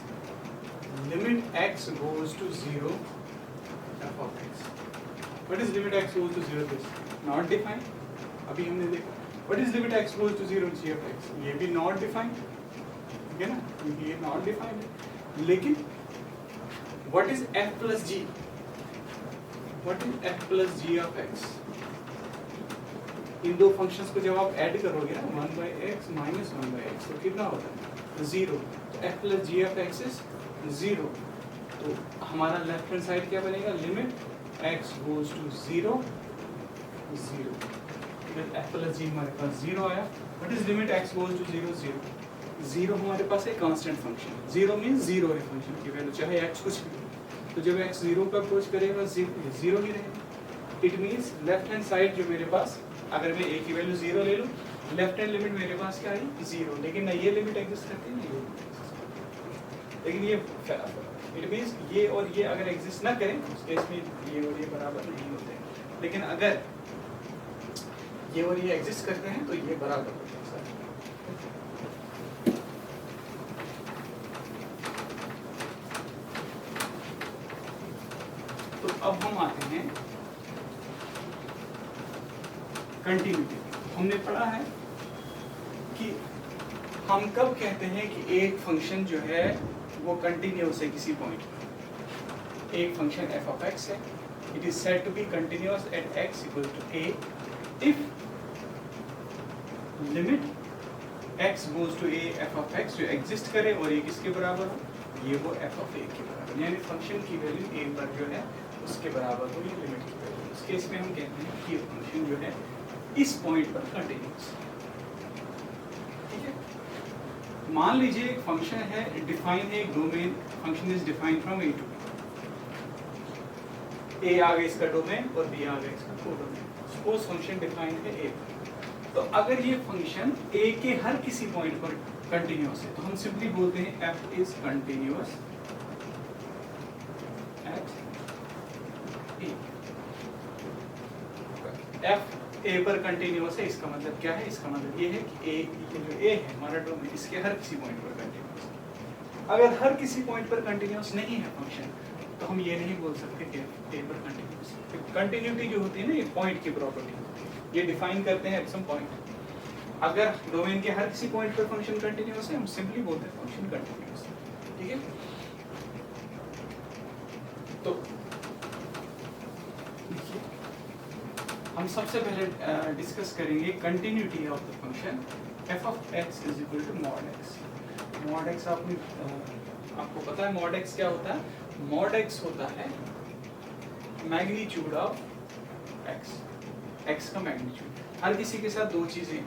limit x goes to 0 f of x? What is limit x goes to 0? This not defined. अभी हमने देखा. What is limit x goes to 0 g of x? ये भी not defined, ठीक है ना? क्योंकि ये not defined है. लेकिन what is f plus g? What is f plus g of x? इन दो फंक्शंस को जब आप ऐड करोगे ना 1 by x minus 1 by x तो कितना होता है? 0. तो f plus g of x is 0. तो हमारा लेफ्ट हैंड साइड क्या बनेगा? Limit x goes to 0 0. f plus g हमारे पास 0 आया. What is limit x goes to 0 0? 0 हमारे पास एक कांस्टेंट फंक्शन. 0 मींस 0 है फंक्शन की वैल्यू चाहे x कुछ भी. तो जब x 0 पर अप्रोच करेगा 0 ही रहेगा. It means left hand side जो मेरे पास अगर मैं a की वैल्यू 0 ले लूं, लेफ्ट हैंड लिमिट मेरे पास क्या आई? 0. लेकिन ना ये लिमिट एग्जिस्ट करती है ना ये. लेकिन ये इट मींस ये और ये अगर एग्जिस्ट ना करें उस केस में ये और ये बराबर नहीं होते. लेकिन अगर ये और ये एग्जिस्ट करते हैं तो ये बराबर होते हैं. तो अब हम आते हैं कंटिन्यूटी. हमने पढ़ा है कि हम कब कहते हैं कि एक फंक्शन जो है वो कंटिन्यूअस है किसी पॉइंट पर. एक फंक्शन f of x है, it is said to be continuous at x equal to a if limit x goes to a f of x जो एग्जिस्ट करे और ये किसके बराबर हो? ये वो f of a के बराबर, यानी फंक्शन की वैल्यू a पर जो है उसके बराबर हो ये लिमिट की वैल्यू. इस केस में हम कहते हैं कि फंक्शन जो है इस पॉइंट पर कंटिन्यूअस. ठीक है. मान लीजिए एक फंक्शन है डिफाइन है, एक domain function is defined from a to b. a आ गया इसका डोमेन और b आ गया इसका कोडोमेन. सपोज फंक्शन डिफाइंड है a. तो अगर ये फंक्शन a के हर किसी पॉइंट पर कंटिन्यूअस है तो हम सिंपली बोलते हैं f is continuous F A पर कंटिन्यूअस है, इसका मतलब क्या है? इसका मतलब ये है कि ए, ये जो ए है हमारा डोमेन, इसके हर किसी पॉइंट पर कंटिन्यूअस है। अगर हर किसी पॉइंट पर कंटिन्यूअस नहीं है फंक्शन, तो हम ये नहीं बोल सकते कि ए पर कंटिन्यूअस है। कंटिन्यूटी जो होती है ना, ये पॉइंट की प्रॉपर्टी होती है, ये डिफाइन करते हैं एट सम पॉइंट। अगर डोमेन के हर किसी पॉइंट पर फंक्शन कंटिन्यूअस है, हम सिंपली बोलते हैं फंक्शन कंटिन्यूअस है। ठीक है, तो हम सबसे पहले डिस्कस करेंगे continuity of the function f of x is equal to mod x। Mod x आपको पता है मॉड x क्या होता है? मॉड x होता है मैग्नीट्यूड ऑफ x, x का मैग्नीट्यूड। हर किसी के साथ दो चीजें,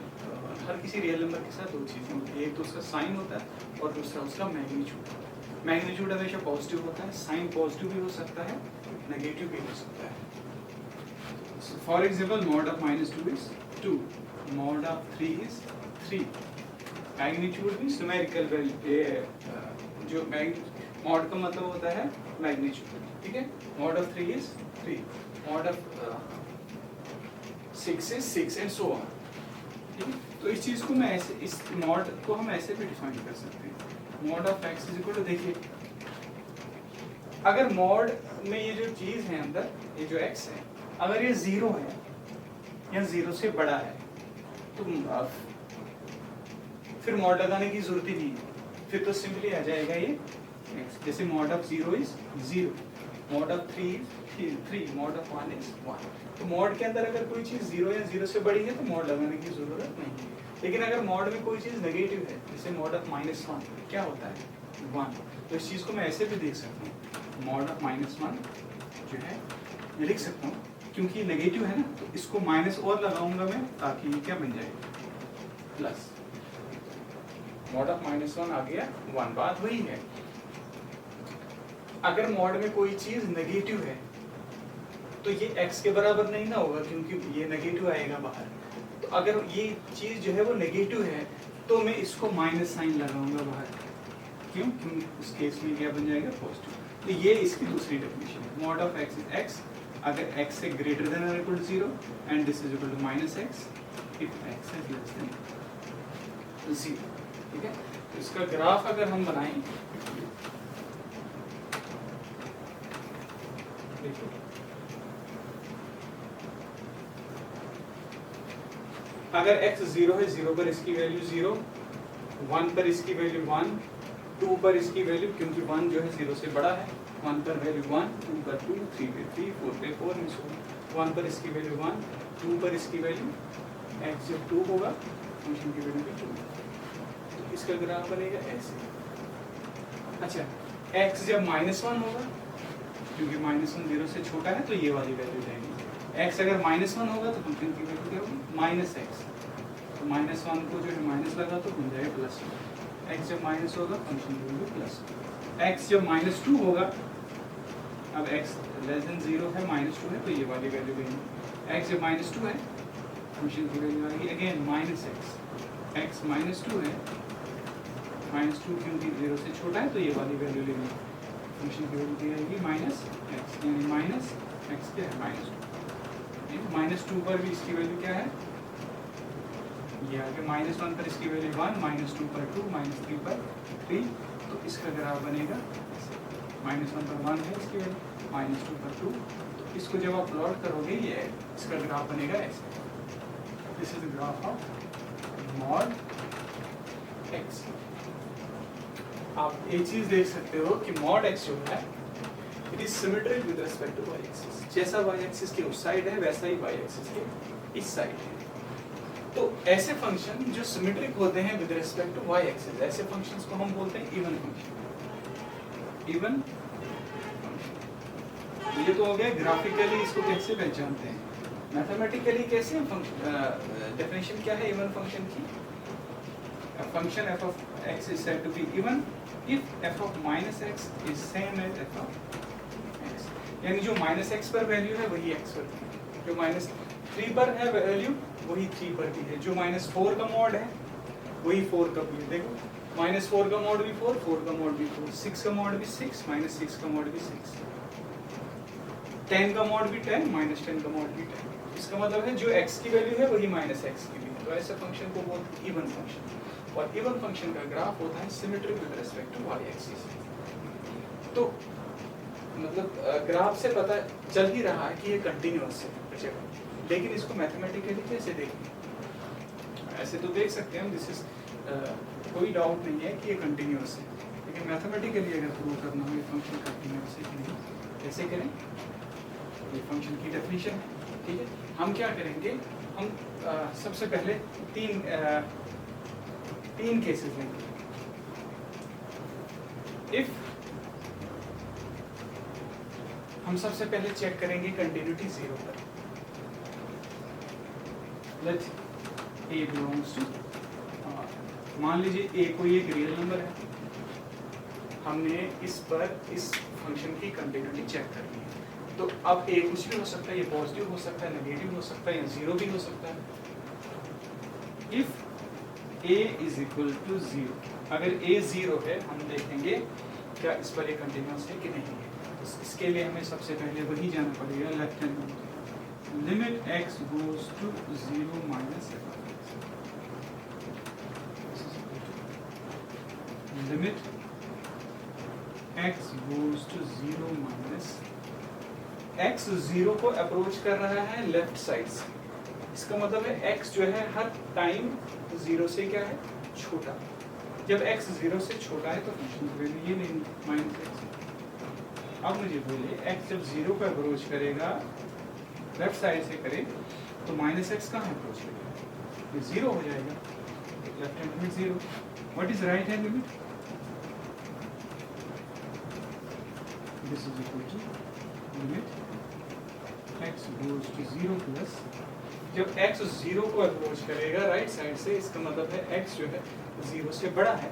हर किसी रियल नंबर के साथ दो चीजें होती है, एक तो उसका साइन होता है और दूसरा उसका मैग्नीट्यूड। मैग्नीट्यूड हमेशा पॉजिटिव होता है, साइन पॉजिटिव भी हो सकता है, नेगेटिव भी हो सकता है। For example, mod of -2 is 2, mod of 3 is 3. Magnitude means numerical value, जो mod का मतलब होता है magnitude, ठीक है? mod of 3 is 3, mod of 6 is 6 and so on. ठीक है? तो इस चीज को मैं ऐसे, इस mod को हम ऐसे भी डिफाइन कर सकते हैं। mod of x is equal to, देखिए अगर mod में ये जो चीज है अंदर, ये जो x है, अगर ये 0 है या 0 से बड़ा है, तो फिर मॉड लगाने की जरूरत ही नहीं है, फिर तो सिंपली आ जाएगा ये x। जैसे mod of 0 is 0, mod of 3 is 3, mod of 1 is 1। तो मॉड के अंदर अगर कोई चीज 0 या 0 से बड़ी है तो मॉड लगाने की जरूरत नहीं है। लेकिन अगर मॉड में कोई चीज नेगेटिव है, जैसे मॉड ऑफ -1 क्या होता है? 1। तो इस चीज को मैं ऐसे भी देख सकता हूँ, मॉड ऑफ -1 जो है मैं लिख सकता हूँ, क्योंकि नेगेटिव है ना, तो इसको माइनस और लगाऊंगा मैं, ताकि ये क्या बन जाएगा? प्लस। मॉड ऑफ -1 आ गया 1। बात वही है, अगर मॉड में कोई चीज नेगेटिव है तो ये x के बराबर नहीं ना होगा, क्योंकि ये नेगेटिव आएगा बाहर। तो अगर ये चीज जो है वो नेगेटिव है, तो मैं इसको माइनस साइन लगाऊंगा बाहर। क्यों? क्योंकि उस केस में क्या बन जाएगा? पॉजिटिव। तो ये इसकी दूसरी डेफिनेशन है। Mod of x is x अगर x से ग्रेटर देन और equal to 0 and this is equal to -x if x is less than 0। ठीक है, तो इसका ग्राफ अगर हम बनाएं, देखो अगर x 0 है, 0 पर इसकी वैल्यू 0, 1 पर इसकी वैल्यू 1, 2 पर इसकी वैल्यू, क्योंकि 1 जो है 0 से बड़ा है, 1 पर वैल्यू 1, 2 पर 2, 3 पे 3, 4 पे 4 एंड सो ऑन। 1 पर इसकी वैल्यू 1, 2 पर इसकी वैल्यू, x जब 2 होगा फंक्शन की वैल्यू भी 2, तो इसका ग्राफ बनेगा ऐसे। अच्छा, x जब -1 होगा, क्योंकि -1 0 से छोटा है, तो ये वाली वैल्यू जाएगी। x अगर -1 होगा तो फंक्शन की वैल्यू क्या होगी? -x। तो -1 को जो है माइनस लगा तो बन जाएगा प्लस। x जब माइनस होगा फंक्शन की वैल्यू प्लस। x जब -2 होगा, अब x लेस देन 0 है, -2 है, तो ये वाली वैल्यू बनेगी। x जब -2 है, फंक्शन की वैल्यू आएगी अगेन -x। x -2 है, -2 क्योंकि 0 से छोटा है, तो ये वाली वैल्यू लेंगे, फंक्शन की वैल्यू आएगी -x, यानी माइनस x क्या है? -2 पर भी इसकी वैल्यू क्या है? ये आगे -1 पर इसकी वैल्यू 1, -2 पर 2, -3 पर 3, तो इसका ग्राफ बनेगा -1 पर 1 है इसकी वैल्यू, -2 पर 2, तो इसको जब आप प्लॉट करोगे ये इसका ग्राफ बनेगा ऐसे। This is the graph of mod x। आप एक चीज देख सकते हो कि मॉड x जो है it is symmetric with respect to y axis. जैसा y एक्सिस के उस साइड है, वैसा ही y एक्सिस के इस साइड है। तो ऐसे फंक्शन जो सिमेट्रिक होते हैं with respect to y axis, ऐसे फंक्शंस को हम बोलते हैं इवन फंक्शन। इवन फंक्शन, ये तो हो गया ग्राफिकली इसको कैसे पहचानते हैं। मैथमेटिकली कैसे डेफिनेशन क्या है इवन फंक्शन की? Function f of x is said to be even if f of -x is same as f of x, यानी जो -x पर वैल्यू है वही x पर भी है, जो -3 पर है वैल्यू वही 3 पर भी है, जो -4 का मॉड है वही 4 का भी है। देखो -4 का मॉड भी 4, 4 का मॉड भी 4, 6 का मॉड भी 6, -6 का मॉड भी 6। 10 का मॉड भी 10, -10 का मॉड भी 10। इसका मतलब है जो x की वैल्यू है वही -x की भी है। तो ऐसे फंक्शन को बोलते हैं इवन फंक्शन। और इवन फंक्शन का ग्राफ होता है symmetric with respect to y axis. तो मतलब ग्राफ से पता चल ही रहा है कि ये कंटिन्यूअस है, लेकिन इसको मैथमेटिकली कैसे देखें? ऐसे तो देख सकते हैं, दिस इज कोई डाउट नहीं है कि ये कंटिन्यूअस है, लेकिन मैथमेटिकली अगर प्रूव करना हो ये फंक्शन कंटिन्यूअस है कि नहीं, कैसे करें? ये फंक्शन की डेफिनेशन है, ठीक है। हम क्या करेंगे, हम सबसे पहले तीन केसेस लेंगे। इफ हम सबसे पहले चेक करेंगे कंटिन्यूटी 0 पर। लेट a बिलोंग्स टू, मान लीजिए a कोई एक रियल नंबर है, हमने इस पर इस फंक्शन की कंटिन्यूटी चेक करनी है। तो अब a कुछ भी हो सकता है, ये पॉजिटिव हो सकता है, नेगेटिव हो सकता है, या 0 भी हो सकता है। If a is equal to 0, अगर a 0 है, हम देखेंगे क्या इस पर ये कंटिन्यूअस है कि नहीं है। इसके लिए हमें सबसे पहले वही जाना पड़ेगा, left hand limit x goes to 0 minus limit x goes to 0 minus x 0 को अप्रोच कर रहा है लेफ्ट साइड से। इसका मतलब है x जो है हर टाइम 0 से क्या है, छोटा। जब x 0 से छोटा है तो फंक्शन की वैल्यू ये लेनी -x। अब मुझे बोलिए x जब 0 को अप्रोच करेगा, लेफ्ट साइड से करे, तो -x कहाँ अप्रोच करेगा? ये 0 हो जाएगा। Left hand limit 0। What is right hand limit? This is equal to limit x goes to 0 plus, जब x 0 को अप्रोच करेगा राइट साइड से, इसका मतलब है x जो है 0 से बड़ा है।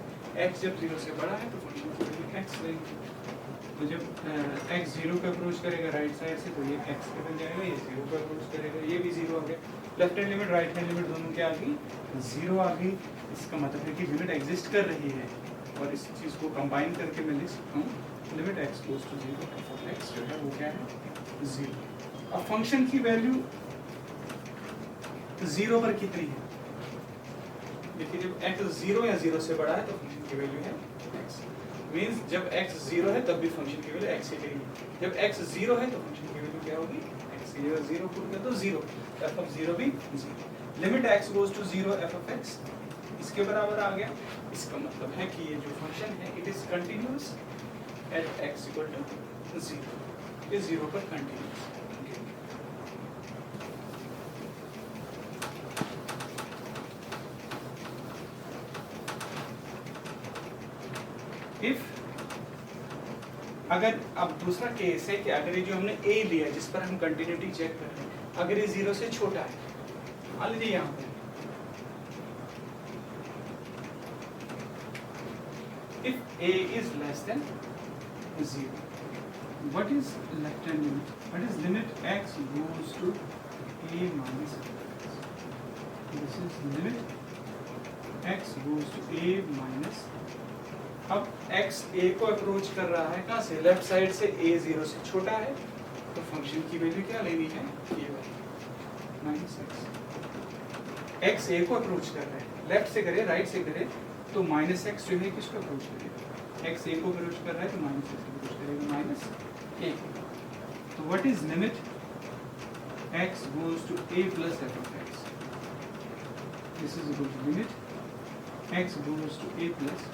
x जब 0 से बड़ा है तो फंक्शन की वैल्यू x लेंगे। तो जब x 0 को अप्रोच करेगा राइट साइड से, तो ये x के बन जाएगा, ये 0 को अप्रोच करेगा, ये भी 0 आ गया। Left hand limit right hand limit दोनों क्या आ गई, 0 आ गई। इसका मतलब है कि लिमिट एग्जिस्ट कर रही है, और इस चीज़ को कंबाइन करके मैं लिख सकता हूँ limit x goes to 0 f x जो है वो क्या है, 0। अब फंक्शन की वैल्यू 0 पर कितनी है? देखिए जब x 0 या 0 से बड़ा है तो फंक्शन की वैल्यू है x। मींस जब x 0 है तब भी फंक्शन की वैल्यू x ही लेगी। जब x 0 है तो फंक्शन की वैल्यू क्या होगी, x। ये 0 पुट कर दो 0, f of 0 भी 0। Limit x goes to 0 f of x इसके बराबर आ गया। इसका मतलब है कि ये जो फंक्शन है it is continuous at x equal to 0। ये 0 पर कंटिन्यूअस। इफ अगर अब दूसरा केस है कि अगर ये जो हमने a लिया जिस पर हम कंटिन्यूटी चेक कर रहे हैं, अगर ये 0 से छोटा है, मान लीजिए यहाँ पे if a is less than 0, what is left hand limit? What is limit x goes to a minus x? This is limit x goes to a minus। अब x a को अप्रोच कर रहा है कहाँ से, लेफ्ट साइड से। a 0 से छोटा है तो फंक्शन की वैल्यू क्या लेनी है, ये वाली -x। x a को अप्रोच कर रहा है, लेफ्ट से करे राइट से करे तो -x जो है किसको अप्रोच करेगा, x a को अप्रोच कर रहा है तो -x को अप्रोच करेगा -a। तो what is limit x goes to a plus f of x? This is equal to limit x goes to a plus,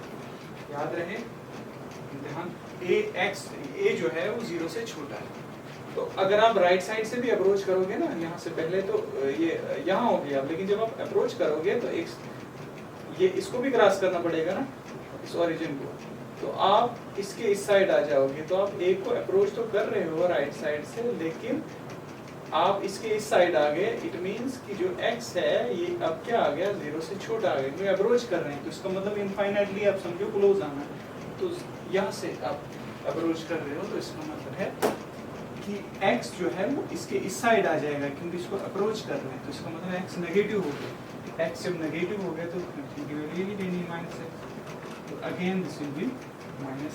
याद रहे इम्तिहान, a जो है वो 0 से छोटा है। तो अगर आप राइट साइड से भी अप्रोच करोगे ना, यहाँ से पहले तो ये यहाँ हो गया, लेकिन जब आप अप्रोच करोगे तो एक ये इसको भी क्रॉस करना पड़ेगा ना, इस ओरिजिन को। तो आप इसके इस साइड आ जाओगे, तो आप a को अप्रोच तो कर रहे हो राइट साइड से, लेकिन आप इसके इस साइड आ गए। इट मीन्स कि जो x है ये अब क्या आ गया, 0 से छोटा आ गया, क्योंकि अप्रोच कर रहे हैं। तो इसका मतलब इनफाइनाइटली आप समझो क्लोज आना है। तो यहाँ से आप अप्रोच कर रहे हो तो इसका मतलब है कि x जो है वो इसके इस साइड आ जाएगा, क्योंकि इसको अप्रोच कर रहे हैं। तो इसका मतलब x नेगेटिव हो गया। x जब नेगेटिव हो गया तो फंक्शन की वैल्यू ही देनी -x। तो again this will be -a।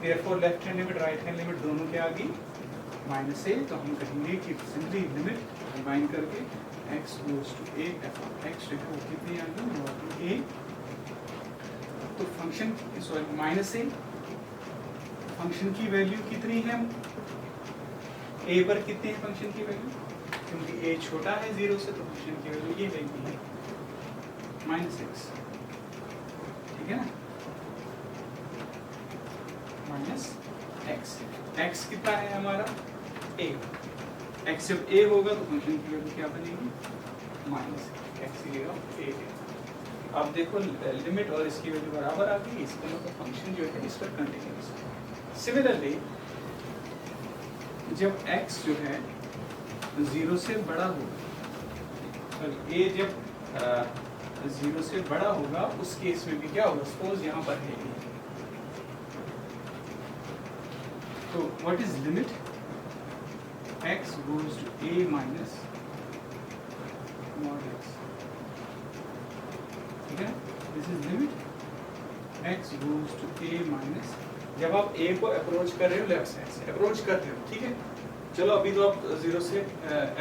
Therefore left hand limit right hand limit दोनों क्या आ गई माइनस ए, तो हम कहेंगे कि सिंपली लिमिट कंबाइन करके x goes to a f of x जो है वो कितनी आ गई मॉड ए, तो function sorry minus a, function की वैल्यू कितनी है ए पर, कितनी है फंक्शन की वैल्यू, क्योंकि ए छोटा है 0 से तो फंक्शन की वैल्यू ये लेनी है -x, ठीक है ना, -x, x कितना है हमारा a, x जब a होगा तो फंक्शन की वैल्यू क्या बनेगी -x a। अब देखो लिमिट और इसकी वैल्यू बराबर आ गई, इसका मतलब फंक्शन जो है इस पर कंटिन्यूअस है। सिमिलरली जब x जो है 0 से बड़ा होगा, a जब 0 से बड़ा होगा उस केस में भी क्या होगा, सपोज यहाँ पर है a, तो what is limit x goes to a minus mod x, ठीक है, this is limit x goes to a minus, जब आप a को अप्रोच कर रहे हो लेफ्ट साइड से अप्रोच कर रहे हो, ठीक है, चलो अभी तो आप 0 से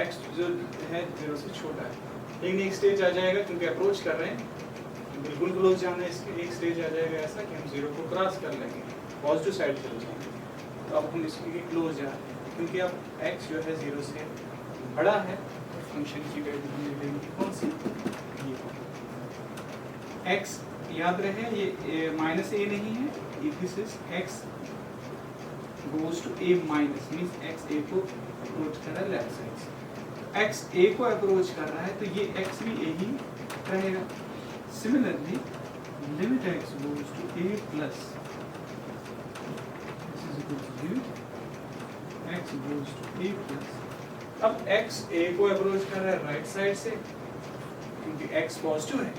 x जो है 0 से छोटा है, लेकिन एक स्टेज आ जाएगा क्योंकि अप्रोच कर रहे हैं बिल्कुल क्लोज जाना है, इसके एक स्टेज आ जाएगा ऐसा कि हम 0 को क्रॉस कर लेंगे, पॉजिटिव साइड चले जाएंगे, तो अब हम इसके क्लोज जा रहे हैं क्योंकि अब x जो है 0 से बड़ा है, तो फंक्शन की वैल्यू हमने लेंगे कौन सी, ये x याद रहे ये माइनस ए नहीं है, this is x goes to a minus means x a को अप्रोच कर रहा है लेफ्ट साइड से, x a को अप्रोच कर रहा है तो ये x भी a ही रहेगा। Similarly limit x goes to a plus this is equal to 0, x goes to a plus, अब x a को अप्रोच कर रहा है राइट साइड से क्योंकि x पॉजिटिव है,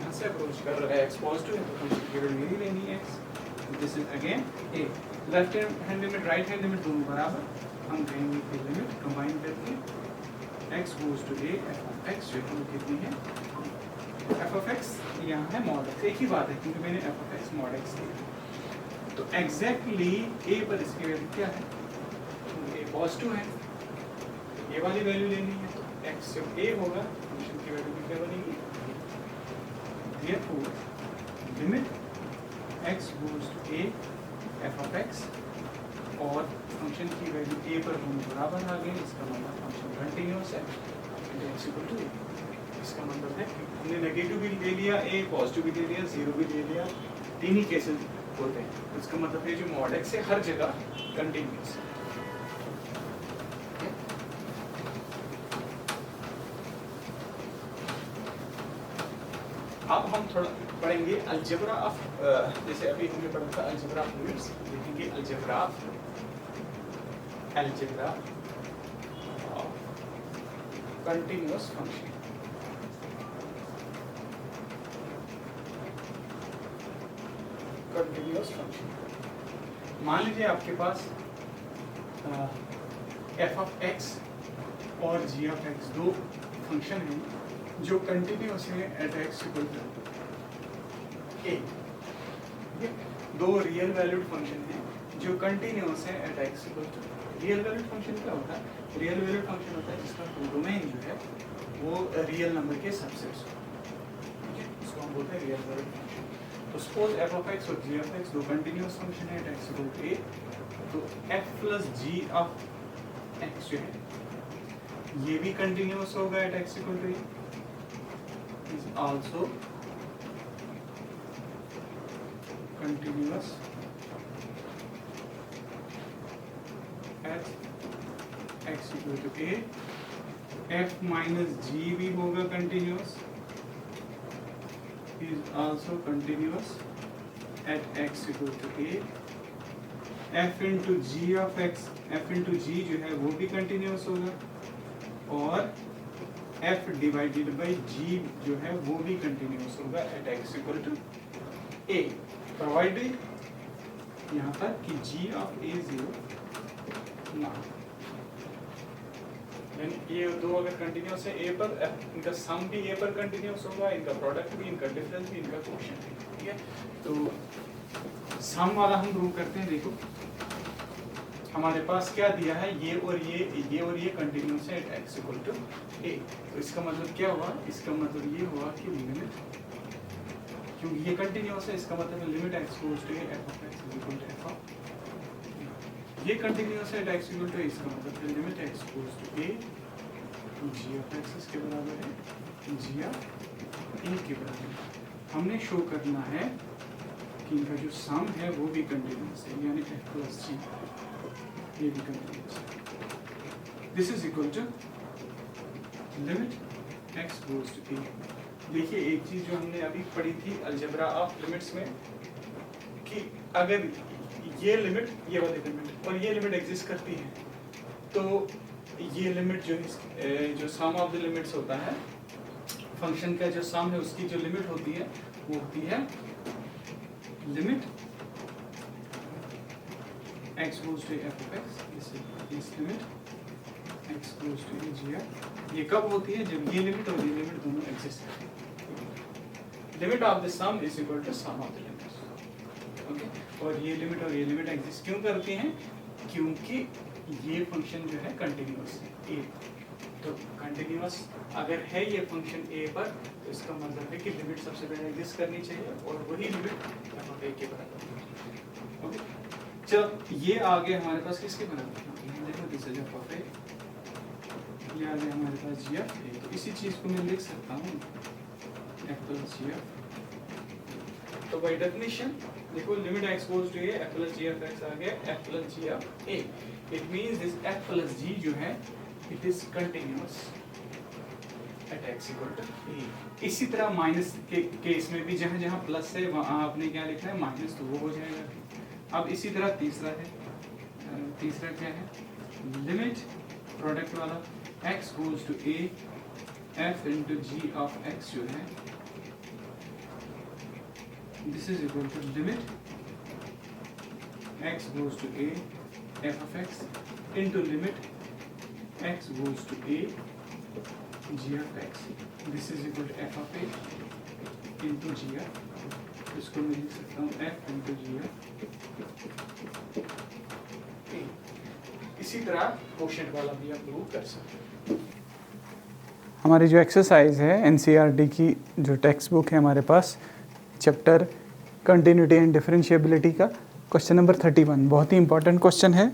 यहाँ से अप्रोच कर रहा है x पॉजिटिव है तो फंक्शन की वैल्यू यही लेनी है x, this is again a, left hand limit right hand limit दोनों बराबर, हम कहेंगे कि लिमिट कंबाइन करके x goes to a f of x जो है कितनी है f of x, यहाँ है mod x, एक ही बात है क्योंकि मैंने f of x mod x लिया, तो एग्जैक्टली a पर इसकी वैल्यू क्या है, a पॉजिटिव है, ये वाली वैल्यू लेनी है, तो x जब a होगा फंक्शन की वैल्यू क्या बनेगी, therefore limit x goes to a f of x, और फंक्शन की वैल्यू a पर दोनों बराबर आ गए, इसका मतलब फंक्शन कंटिन्यूअस है, x equal to a, इसका मतलब है हमने नेगेटिव भी ले लिया a, पॉजिटिव भी ले लिया, 0 भी ले लिया, तीन ही केसेस होते हैं, इसका मतलब है जो मॉड x है हर जगह कंटिन्यूअस है। अब हम थोड़ा पढ़ेंगे अलजेब्रा ऑफ, जैसे अभी हमने पढ़ा था अलजेब्रा ऑफ लिमिट्स, देखेंगे algebra of continuous function. Continuous function, मान लीजिए आपके पास f ऑफ x और g ऑफ x दो फंक्शन हैं जो कंटिन्यूअस है at x equal to a, दो रियल वैल्यूड फंक्शन हैं जो कंटिन्यूअस है at x equal to, real valued function क्या होता है, रियल वैल्यूड फंक्शन होता है जिसका डोमेन जो है वो रियल नंबर के सबसेट्स हो, ठीक है, इसको हम बोलते हैं रियल वैल्यूड फंक्शन। तो सपोज f ऑफ x और g ऑफ x दो कंटिन्यूअस फंक्शन है at x equal to a, तो f plus g of x जो है ये भी कंटिन्यूअस होगा at x equal to a, is also continuous at x equal to a, f minus g भी होगा continuous, is also continuous at x equal to a, f into g of x, f into g जो है वो भी continuous होगा, और f divided by g जो है वो भी कंटिन्यूअस होगा at x equal to a, provided यहाँ पर कि g ऑफ a 0 ना, यानी ये दो अगर कंटिन्यूअस है a पर, इनका सम भी a पर कंटिन्यूअस होगा, इनका प्रोडक्ट भी, इनका डिफरेंस भी, इनका कोएफिशिएंट भी, ठीक है। तो सम वाला हम प्रूव करते हैं, देखो हमारे पास क्या दिया है, ये और ये कंटिन्यूस है at x equal to a। तो इसका मतलब क्या हुआ, इसका मतलब ये हुआ कि लिमिट, क्योंकि ये कंटिन्यूस है, इसका मतलब है limit x goes to a f of x is equal to f of, ये कंटिन्यूस है x इक्वल टू a, इसका मतलब है limit x goes to a g of x इसके बराबर है g ऑफ a के बराबर। हमने शो करना है कि इनका जो सम है वो भी कंटिन्यूस है, यानी f प्लस g ये भी कंटिन्यूस है। This is equal to limit x goes to a। देखिए एक चीज जो हमने अभी पढ़ी थी अलजेब्रा ऑफ लिमिट्स में, कि अगर ये लिमिट, ये वाली लिमिट और ये लिमिट एग्जिस्ट करती है, तो ये लिमिट जो सम ऑफ द लिमिट्स होता है, फंक्शन का जो सम है उसकी जो लिमिट होती है वो होती है limit x goes to f of x, this limit x goes to a g f। ये कब होती है, जब ये लिमिट और ये लिमिट दोनों एग्जिस्ट करती है। Limit of the sum is equal to sum of the limits, okay. और ये लिमिट एग्जिस्ट क्यों करती हैं, क्योंकि ये फंक्शन जो है कंटिन्यूअस है a, तो कंटिन्यूअस अगर है ये फंक्शन a पर, तो इसका मतलब है कि लिमिट सबसे पहले एग्जिस्ट करनी चाहिए और वही लिमिट f of a के बराबर, ओके। चलो ये आ गया हमारे पास किसके बराबर, देखो this is f of a, ये आ गया हमारे पास g of a। तो इसी चीज को मैं लिख सकता हूँ f प्लस g of, तो बाय डेफिनेशन देखो limit x goes to a, f plus g of x आ गया f plus g of a। It means this f plus g जो है it is continuous at x equal to a। इसी तरह minus के case में भी जहाँ जहाँ प्लस है वहाँ आपने क्या लिखना है माइनस, तो वो हो जाएगा। अब इसी तरह तीसरा क्या है, लिमिट प्रोडक्ट वाला x goes to a f into g of x जो है this is equal to limit x goes to a f of x into limit x goes to a g of x, this is equal to f of a into g of, इसको मैं लिख सकता हूँ f into g of a। इसी तरह quotient वाला भी आप प्रूव कर सकते हैं। हमारी जो एक्सरसाइज है एनसीईआरटी की जो टेक्स्ट बुक है हमारे पास, चैप्टर कंटिन्यूटी एंड डिफरेंशिएबिलिटी का क्वेश्चन नंबर 31 बहुत ही इंपॉर्टेंट क्वेश्चन है।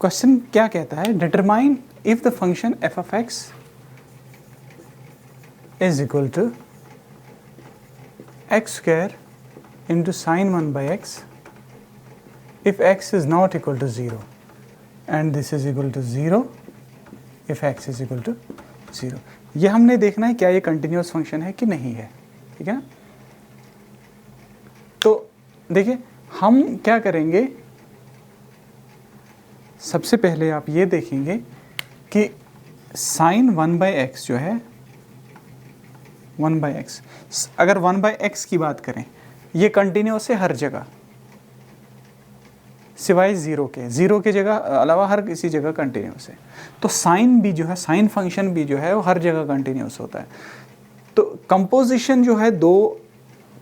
क्वेश्चन क्या कहता है, determine if the function f of x is equal to x square into sin 1 by x if x is not equal to 0 and this is equal to 0 if x is equal to 0। ये हमने देखना है क्या ये continuous function है कि नहीं है, ठीक है ना। तो देखिए हम क्या करेंगे, सबसे पहले आप ये देखेंगे कि साइन 1 बाई एक्स जो है 1 बाई एक्स, अगर 1 बाई एक्स की बात करें ये कंटिन्यूअस है हर जगह सिवाय ज़ीरो के जगह अलावा हर किसी जगह कंटिन्यूअस है। तो साइन भी जो है, साइन फंक्शन भी जो है वो हर जगह कंटिन्यूअस होता है। तो कंपोजिशन जो है दो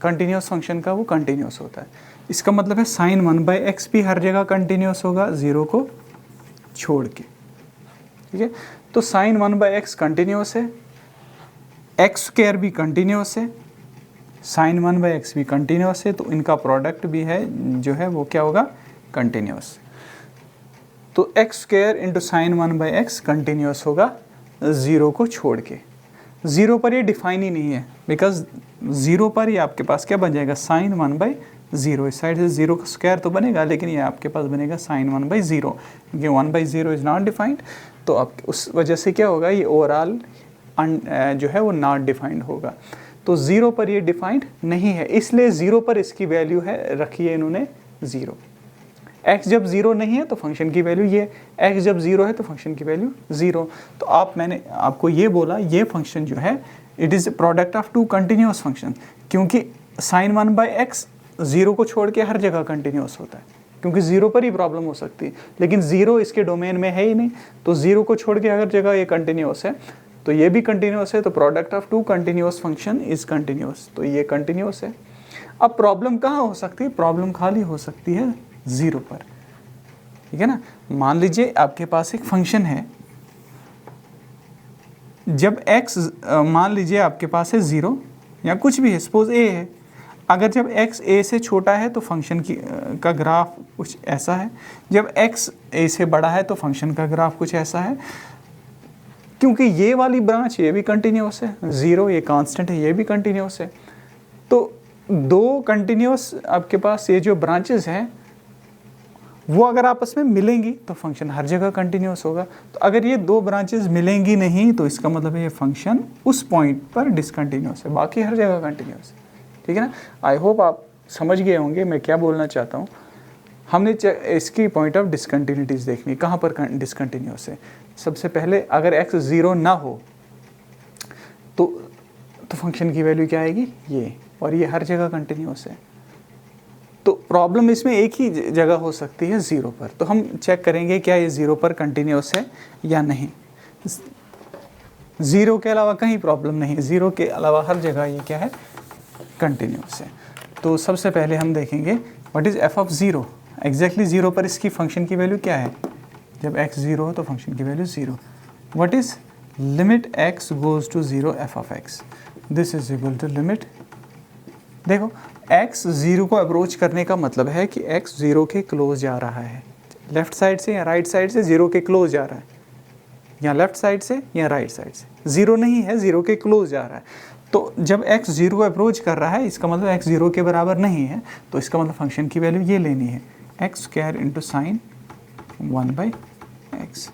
कंटिन्यूअस फंक्शन का वो कंटिन्यूअस होता है। इसका मतलब है साइन 1 बाई एक्स भी हर जगह कंटिन्यूअस होगा ज़ीरो को छोड़ के, ठीक है। तो साइन 1 बाई एक्स कंटिन्यूअस है, एक्स स्क्वायर भी कंटिन्यूअस है, साइन 1 बाई एक्स भी कंटिन्यूअस है, तो इनका प्रोडक्ट भी है जो है वो क्या होगा, कंटिन्यूअस। तो x square into sine 1 by x continuous होगा ज़ीरो को छोड़ के। ज़ीरो पर ये डिफाइन ही नहीं है, बिकॉज ज़ीरो पर ही आपके पास क्या बन जाएगा, साइन 1 बाई ज़ीरो। इस साइड से ज़ीरो का स्क्वायर तो बनेगा, लेकिन ये आपके पास बनेगा साइन 1 बाई ज़ीरो, क्योंकि 1 by zero is not defined. तो आप उस वजह से क्या होगा, ये ओवरऑल जो है वो नॉट डिफाइंड होगा। तो ज़ीरो पर ये डिफाइंड नहीं है, इसलिए ज़ीरो पर इसकी वैल्यू है रखी है इन्होंने ज़ीरो। एक्स जब ज़ीरो नहीं है तो फंक्शन की वैल्यू ये, एक्स जब ज़ीरो है तो फंक्शन की वैल्यू ज़ीरो। तो मैंने आपको ये बोला ये फंक्शन जो है it is product of two continuous function, क्योंकि साइन 1 बाई एक्स ज़ीरो को छोड़ के हर जगह कंटिन्यूअस होता है, क्योंकि ज़ीरो पर ही प्रॉब्लम हो सकती है, लेकिन ज़ीरो इसके डोमेन में है ही नहीं। तो ज़ीरो को छोड़ के हर जगह ये कंटिन्यूअस है, तो ये भी कंटिन्यूअस है। तो product of two continuous function is continuous, तो ये कंटिन्यूअस है। अब प्रॉब्लम कहाँ हो सकती है? प्रॉब्लम खाली हो सकती है 0 पर, ठीक है ना। मान लीजिए आपके पास एक फंक्शन है, जब x मान लीजिए आपके पास है 0 या कुछ भी है, सपोज a है। अगर जब x a से छोटा है तो फंक्शन का ग्राफ कुछ ऐसा है, जब x a से बड़ा है तो फंक्शन का ग्राफ कुछ ऐसा है। क्योंकि ये वाली ब्रांच ये भी कंटिन्यूस है, 0 ये कांस्टेंट है, ये भी कंटिन्यूस है। तो दो कंटिन्यूस आपके पास ये जो ब्रांचेस हैं वो अगर आपस में मिलेंगी तो फंक्शन हर जगह कंटिन्यूस होगा। तो अगर ये दो ब्रांचेस मिलेंगी नहीं तो इसका मतलब है ये फंक्शन उस पॉइंट पर डिसकंटिन्यूस है, बाकी हर जगह कंटिन्यूस है, ठीक है ना। आई होप आप समझ गए होंगे मैं क्या बोलना चाहता हूँ। हमने इसकी पॉइंट ऑफ डिसकंटिन्यूटीज देखनी, कहाँ पर डिसकंटिन्यूस है। सबसे पहले अगर x 0 ना हो तो फंक्शन की वैल्यू क्या आएगी, ये, और ये हर जगह कंटिन्यूस है। तो प्रॉब्लम इसमें एक ही जगह हो सकती है 0 पर। तो हम चेक करेंगे क्या ये 0 पर कंटिन्यूस है या नहीं। 0 के अलावा कहीं प्रॉब्लम नहीं है, 0 के अलावा हर जगह ये क्या है, कंटिन्यूस है। तो सबसे पहले हम देखेंगे what is f of 0। Exactly 0 पर इसकी फंक्शन की वैल्यू क्या है, जब x 0 हो तो फंक्शन की value 0। What is limit x goes to 0 f of x, this is equal to limit, देखो x 0 को अप्रोच करने का मतलब है कि x 0 के क्लोज जा रहा है, लेफ्ट साइड से या राइट साइड से 0 के क्लोज जा रहा है, या लेफ्ट साइड से या राइट साइड से, 0 नहीं है 0 के क्लोज जा रहा है। तो जब x 0 को अप्रोच कर रहा है इसका मतलब x 0 के बराबर नहीं है, तो इसका मतलब फंक्शन की वैल्यू ये लेनी है, x square into sine 1/x।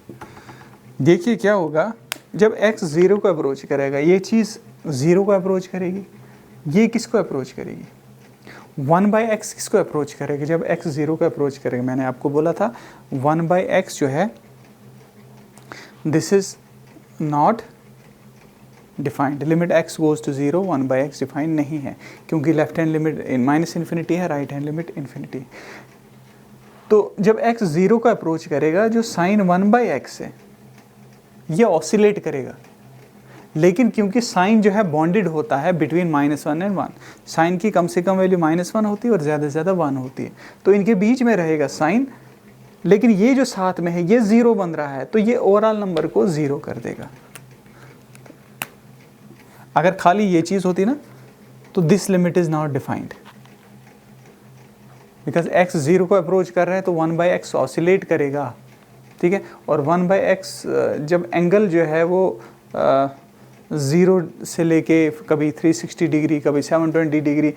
देखिए क्या होगा जब x 0 को अप्रोच करेगा, ये चीज़ 0 को अप्रोच करेगी, ये किसको अप्रोच करेगी, 1/x किसको अप्रोच करेगी, जब x 0 को अप्रोच करेगा। मैंने आपको बोला था 1/x जो है this is not defined, limit x goes to 0 1/x defined नहीं है, क्योंकि left hand limit minus infinity है, राइट हैंड लिमिट इन्फिनिटी। तो जब x 0 को अप्रोच करेगा, जो साइन 1/x है ये ऑसिलेट करेगा, लेकिन क्योंकि साइन जो है बॉन्डेड होता है बिटवीन -1 एंड 1, साइन की कम से कम वैल्यू -1 होती है और ज़्यादा से ज़्यादा 1 होती है, तो इनके बीच में रहेगा साइन। लेकिन ये जो साथ में है ये 0 बन रहा है, तो ये ओवरऑल नंबर को 0 कर देगा। अगर खाली ये चीज़ होती ना तो this limit is not defined, because x 0 को अप्रोच कर रहा है तो 1/x ऑसिलेट करेगा, ठीक है। और 1/x जब एंगल जो है वो 0 से लेके कभी 360 डिग्री कभी 720 डिग्री,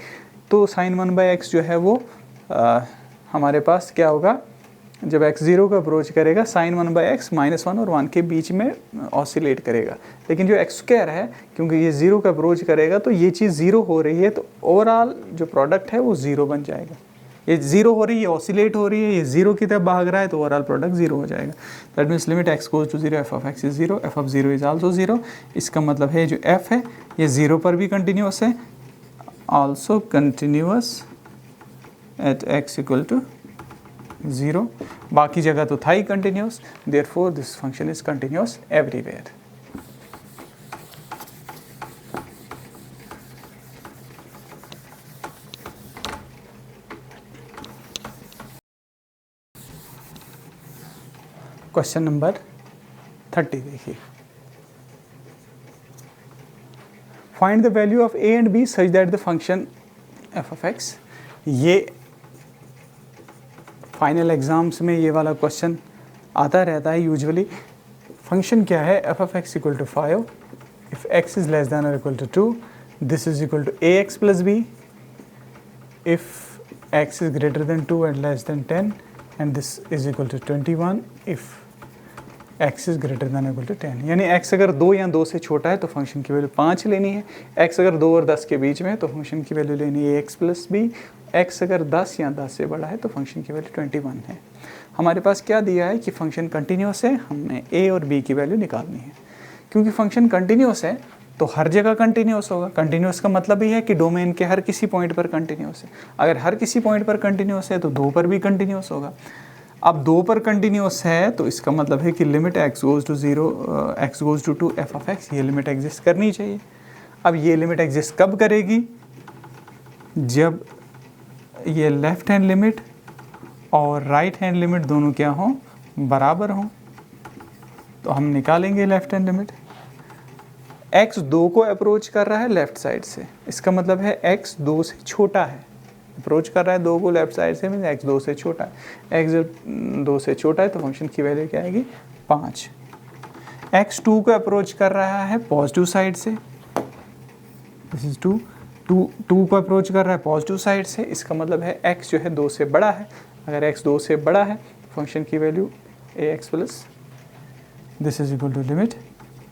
तो साइन 1/x जो है वो हमारे पास क्या होगा, जब x 0 को अप्रोच करेगा साइन 1/x -1 और 1 के बीच में ऑसिलेट करेगा। लेकिन जो x स्क्वायर है, क्योंकि ये 0 को अप्रोच करेगा तो ये चीज़ 0 हो रही है, तो ओवरऑल जो प्रोडक्ट है वो 0 बन जाएगा। ये 0 हो रही है, ऑसिलेट हो रही है, ये 0 की तरफ भाग रहा है, तो ओवरऑल प्रोडक्ट 0 हो जाएगा। That means limit x goes to 0 f of x is 0, f of 0 is also 0। इसका मतलब है जो f है ये 0 पर भी कंटिन्यूस है, also continuous at x equal to 0। बाकी जगह तो था ही continuous, therefore this function is continuous everywhere. Question number 30 देखिए, find the value of a and b such that the function f of x। ये फाइनल एग्जाम्स में ये वाला क्वेश्चन आता रहता है यूजुअली। फंक्शन क्या है, f of x equal to 5, if x is less than और equal to 2, this is equal to ax plus b, if x is greater than 2 and less than 10, and this is equal to 21 if x is greater than equal to 10। यानी x अगर 2 या 2 से छोटा है तो function की value 5 लेनी है, x अगर 2 और 10 के बीच में है तो फंक्शन की वैल्यू लेनी है ax प्लस b, x अगर 10 या 10 से बड़ा है तो फंक्शन की वैल्यू 21 है। हमारे पास क्या दिया है कि फंक्शन कंटिन्यूस है, हमें a और b की वैल्यू निकालनी है। क्योंकि फंक्शन कंटिन्यूस है तो हर जगह कंटिन्यूस होगा। कंटिन्यूस का मतलब ही है कि डोमेन के हर किसी पॉइंट पर कंटिन्यूस है। अगर हर किसी पॉइंट पर कंटिन्यूस है तो 2 पर भी कंटिन्यूस होगा। अब 2 पर कंटिन्यूस है तो इसका मतलब है कि limit x goes to 0 x goes to 2 f of x, ये लिमिट एग्जिस्ट करनी चाहिए। अब ये लिमिट एग्जिस्ट कब करेगी, जब ये लेफ़्ट हैंड लिमिट और राइट हैंड लिमिट दोनों क्या हों, बराबर हों। तो हम निकालेंगे लेफ़्ट हैंड लिमिट। x 2 को अप्रोच कर रहा है लेफ़्ट साइड से, इसका मतलब है x 2 से छोटा है। अप्रोच कर रहा है 2 को लेफ़्ट साइड से, मीन x 2 से छोटा है। x जब 2 से छोटा है तो फंक्शन की वैल्यू क्या आएगी, 5। x 2 को अप्रोच कर रहा है पॉजिटिव साइड से, दिस इज 2 को अप्रोच कर रहा है पॉजिटिव साइड से, इसका मतलब है x जो है 2 से बड़ा है। अगर x 2 से बड़ा है तो फंक्शन की value ax plus this is equal to limit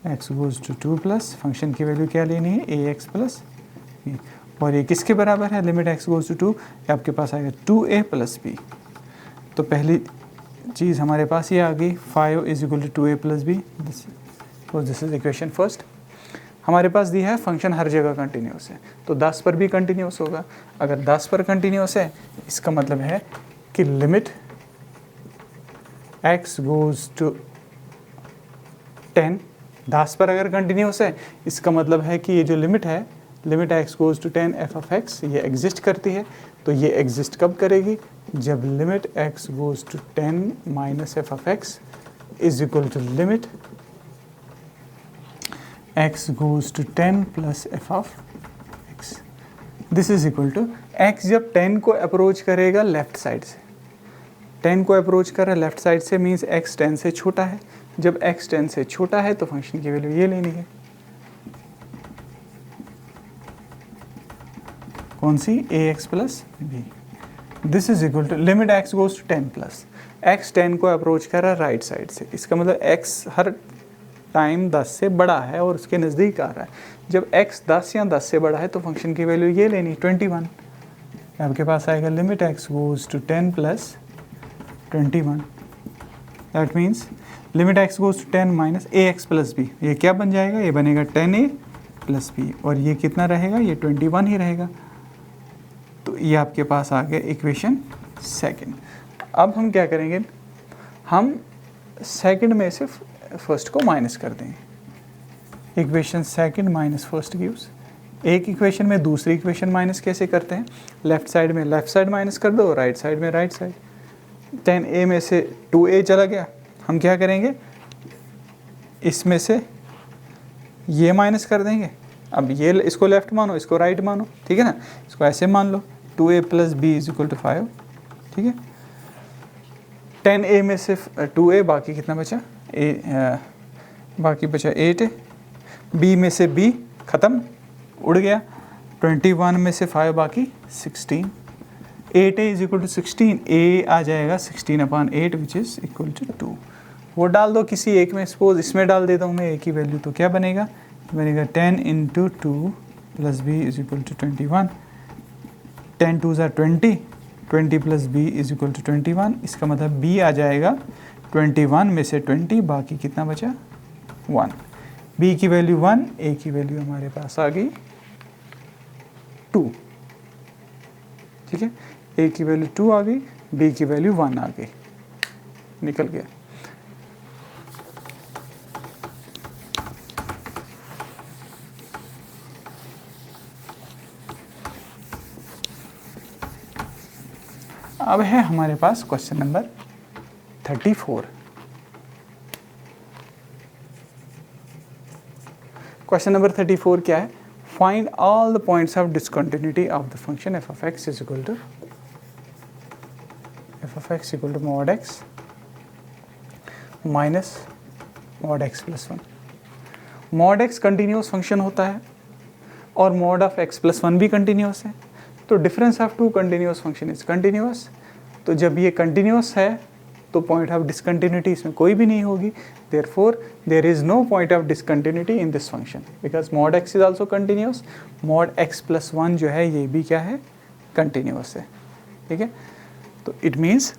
x goes to 2 plus function की वैल्यू क्या लेनी है, ax प्लस b। और ये किसके बराबर है, लिमिट x गोज़ टू 2, आपके पास आएगा 2a प्लस b। तो पहली चीज़ हमारे पास ये आ गई, 5 is equal to 2a plus b, this is equation first. हमारे पास दिया है फंक्शन हर जगह कंटिन्यूस है, तो 10 पर भी कंटिन्यूस होगा। अगर 10 पर कंटिन्यूस है इसका मतलब है कि लिमिट x गोज़ टू 10, 10 पर अगर कंटिन्यूस है इसका मतलब है कि ये जो लिमिट है, limit x goes to 10 f of x, ये एग्जिस्ट करती है। तो ये एग्जिस्ट कब करेगी, जब limit x goes to 10 minus f of x is equal to limit x goes to 10 plus f of x। This is equal to x जब 10 को अप्रोच करेगा लेफ्ट साइड से, 10 को अप्रोच कर रहा है लेफ्ट साइड से, मीन्स x 10 से छोटा है। जब x 10 से छोटा है तो फंक्शन की वैल्यू ये लेनी है, कौन सी, ax plus b। This is equal to limit x goes to 10 plus x 10 को अप्रोच कर रहा है राइट साइड से, इसका मतलब x हर टाइम 10 से बड़ा है और उसके नज़दीक आ रहा है। जब x 10 या 10 से बड़ा है तो फंक्शन की वैल्यू ये लेनी 21। आपके पास आएगा limit x goes to 10 plus 21, that means limit x goes to 10 minus ax plus b। ये क्या बन जाएगा, ये बनेगा 10a प्लस b, और ये कितना रहेगा, ये 21 ही रहेगा। तो ये आपके पास आ गया इक्वेशन सेकंड। अब हम क्या करेंगे, हम सेकंड में से फर्स्ट को माइनस कर देंगे। Equation second minus first gives, एक इक्वेशन में दूसरी इक्वेशन माइनस कैसे करते हैं, लेफ्ट साइड में लेफ्ट साइड माइनस कर दो, राइट साइड में राइट साइड। 10a में से 2a चला गया, हम क्या करेंगे, इसमें से ये माइनस कर देंगे। अब ये इसको लेफ्ट मानो, इसको राइट मानो, ठीक है ना, इसको ऐसे मान लो 2a plus b is equal to 5, ठीक है। 10a में से 2a, बाकी कितना बचा, बाकी बचा 8a, b में से b ख़त्म, उड़ गया, 21 में से 5 बाकी 16, 8a is equal to 16, a आ जाएगा 16/8 विच इज़ इक्वल टू 2। वो डाल दो किसी एक में, सपोज इसमें डाल देता हूँ मैं a की वैल्यू, तो क्या बनेगा, बनेगा 10 into 2 plus b is equal to 21, 10 2 ज़ा 20, 20 plus b is equal to 21। इसका मतलब b आ जाएगा 21 में से 20, बाकी कितना बचा 1। b की वैल्यू 1, a की वैल्यू हमारे पास आ गई 2, ठीक है। a की वैल्यू 2 आ गई, b की वैल्यू 1 आ गई, निकल गया। अब है हमारे पास क्वेश्चन नंबर 34। क्वेश्चन नंबर 34 क्या है, find all the points of discontinuity of the function f of x is equal to mod x minus mod x plus 1। mod x continuous function होता है और mod ऑफ x प्लस 1 भी continuous है, तो difference of two continuous function is continuous. तो जब ये continuous है तो पॉइंट ऑफ डिसकंटिन्यूटी इसमें कोई भी नहीं होगी, therefore there is no point of discontinuity in this function because mod x is also continuous, mod x plus 1 जो है ये भी क्या है, कंटिन्यूस है, ठीक है। तो इट मीन्स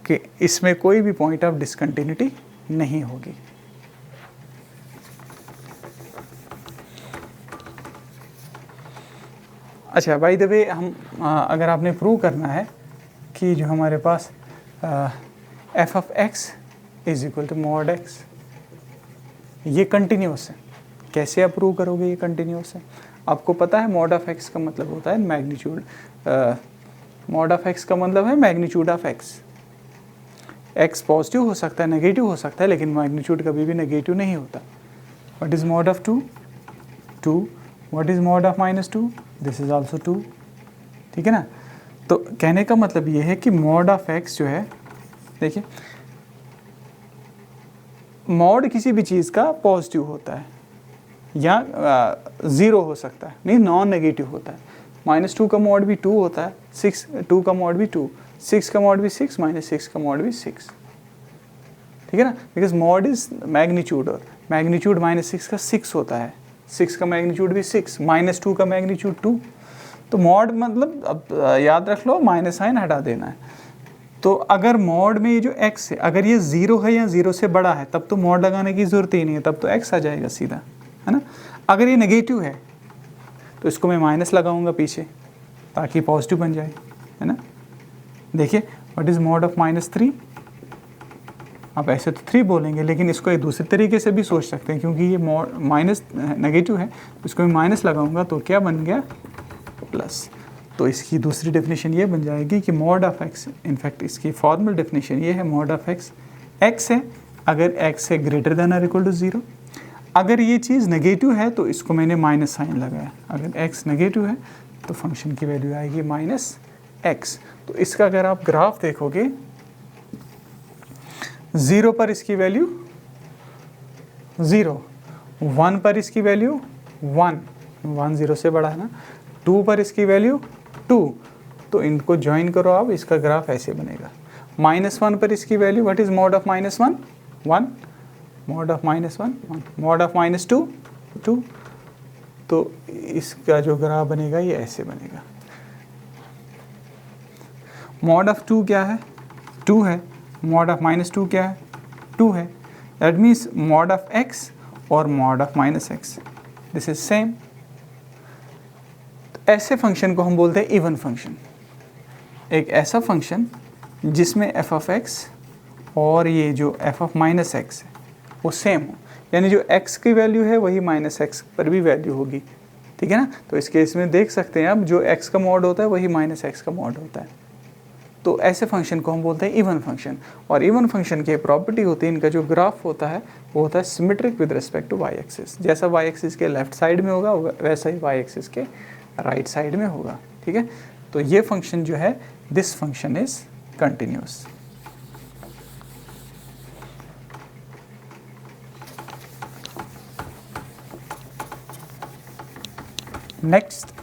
कि इसमें कोई भी पॉइंट ऑफ डिसकंटिन्यूटी नहीं होगी। अच्छा, बाय द वे हम अगर आपने प्रूव करना है कि जो हमारे पास f of x is equal to mod x ये कंटिन्यूस है, कैसे आप प्रूव करोगे ये कंटिन्यूस है। आपको पता है mod ऑफ x का मतलब होता है मैग्नीट्यूड मॉड ऑफ एक्स का मतलब है magnitude of x. X positive हो सकता है, नेगेटिव हो सकता है, लेकिन मैग्नीट्यूड कभी भी नेगेटिव नहीं होता। What is mod of 2? 2। What is mod of -2? This is also 2। ठीक है ना। तो कहने का मतलब ये है कि मॉड ऑफ एक्स जो है, देखिए मॉड किसी भी चीज़ का पॉजिटिव होता है या ज़ीरो हो सकता है, नहीं नॉन नेगेटिव होता है। -2 का मॉड भी 2 होता है, 2 का मॉड भी 2, 6 का मॉड भी 6, -6 का मॉड भी 6। ठीक है ना, बिकॉज मॉड इज मैग्नीट्यूड, और मैग्नीट्यूड -6 का 6 होता है, 6 का मैग्नीट्यूड भी 6, -2 का मैग्नीट्यूड 2। तो मॉड मतलब अब याद रख लो, माइनस साइन हटा देना है। तो अगर मॉड में ये जो x है, अगर ये 0 है या 0 से बड़ा है, तब तो मॉड लगाने की ज़रूरत ही नहीं है, तब तो x आ जाएगा सीधा, है ना। अगर ये नेगेटिव है तो इसको मैं माइनस लगाऊंगा पीछे ताकि पॉजिटिव बन जाए, है ना। देखिए व्हाट इज़ मॉड ऑफ -3? आप ऐसे तो 3 बोलेंगे, लेकिन इसको एक दूसरे तरीके से भी सोच सकते हैं, क्योंकि ये माइनस नेगेटिव है, तो इसको मैं माइनस लगाऊंगा तो क्या बन गया? प्लस। तो इसकी दूसरी डेफिनेशन ये बन जाएगी कि मॉड ऑफ एक्स, इनफैक्ट इसकी फॉर्मल डेफिनेशन ये है, मॉड ऑफ एक्स, एक्स है अगर एक्स है ग्रेटर देन और इक्वल टू 0। अगर ये चीज़ नेगेटिव है तो इसको मैंने माइनस साइन लगाया, अगर एक्स नेगेटिव है तो फंक्शन की वैल्यू आएगी -x। तो इसका अगर आप ग्राफ देखोगे, 0 पर इसकी वैल्यू 0, 1 पर इसकी वैल्यू 1, 1 0 से बड़ा है ना, 2 पर इसकी वैल्यू 2, तो इनको ज्वाइन करो आप, इसका ग्राफ ऐसे बनेगा। -1 पर इसकी value, what is mod of -1? 1, mod of -1 1, mod of -2 2, तो इसका जो ग्राफ बनेगा ये ऐसे बनेगा। मॉड ऑफ 2 क्या है? 2 है। मॉड ऑफ -2 क्या है? 2 है। That means mod of x और mod of -x, this is same. ऐसे फंक्शन को हम बोलते हैं इवन फंक्शन। एक ऐसा फंक्शन जिसमें f ऑफ x और ये जो f ऑफ -x है वो सेम हो, यानी जो x की वैल्यू है वही -x पर भी वैल्यू होगी। ठीक है ना। तो इस केस में देख सकते हैं आप, जो x का मॉड होता है वही -x का मॉड होता है। तो ऐसे फंक्शन को हम बोलते हैं इवन फंक्शन। और इवन फंक्शन की प्रॉपर्टी होती है, इनका जो ग्राफ होता है वो होता है symmetric with respect to y axis. जैसा y एक्सिस के लेफ्ट साइड में होगा वैसा ही y एक्सिस के राइट साइड में होगा। ठीक है। तो ये फंक्शन जो है, this function is continuous. Next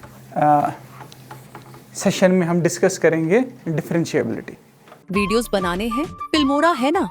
session में हम डिस्कस करेंगे डिफरेंशिएबिलिटी। वीडियोस बनाने हैं, फिल्मोरा है ना।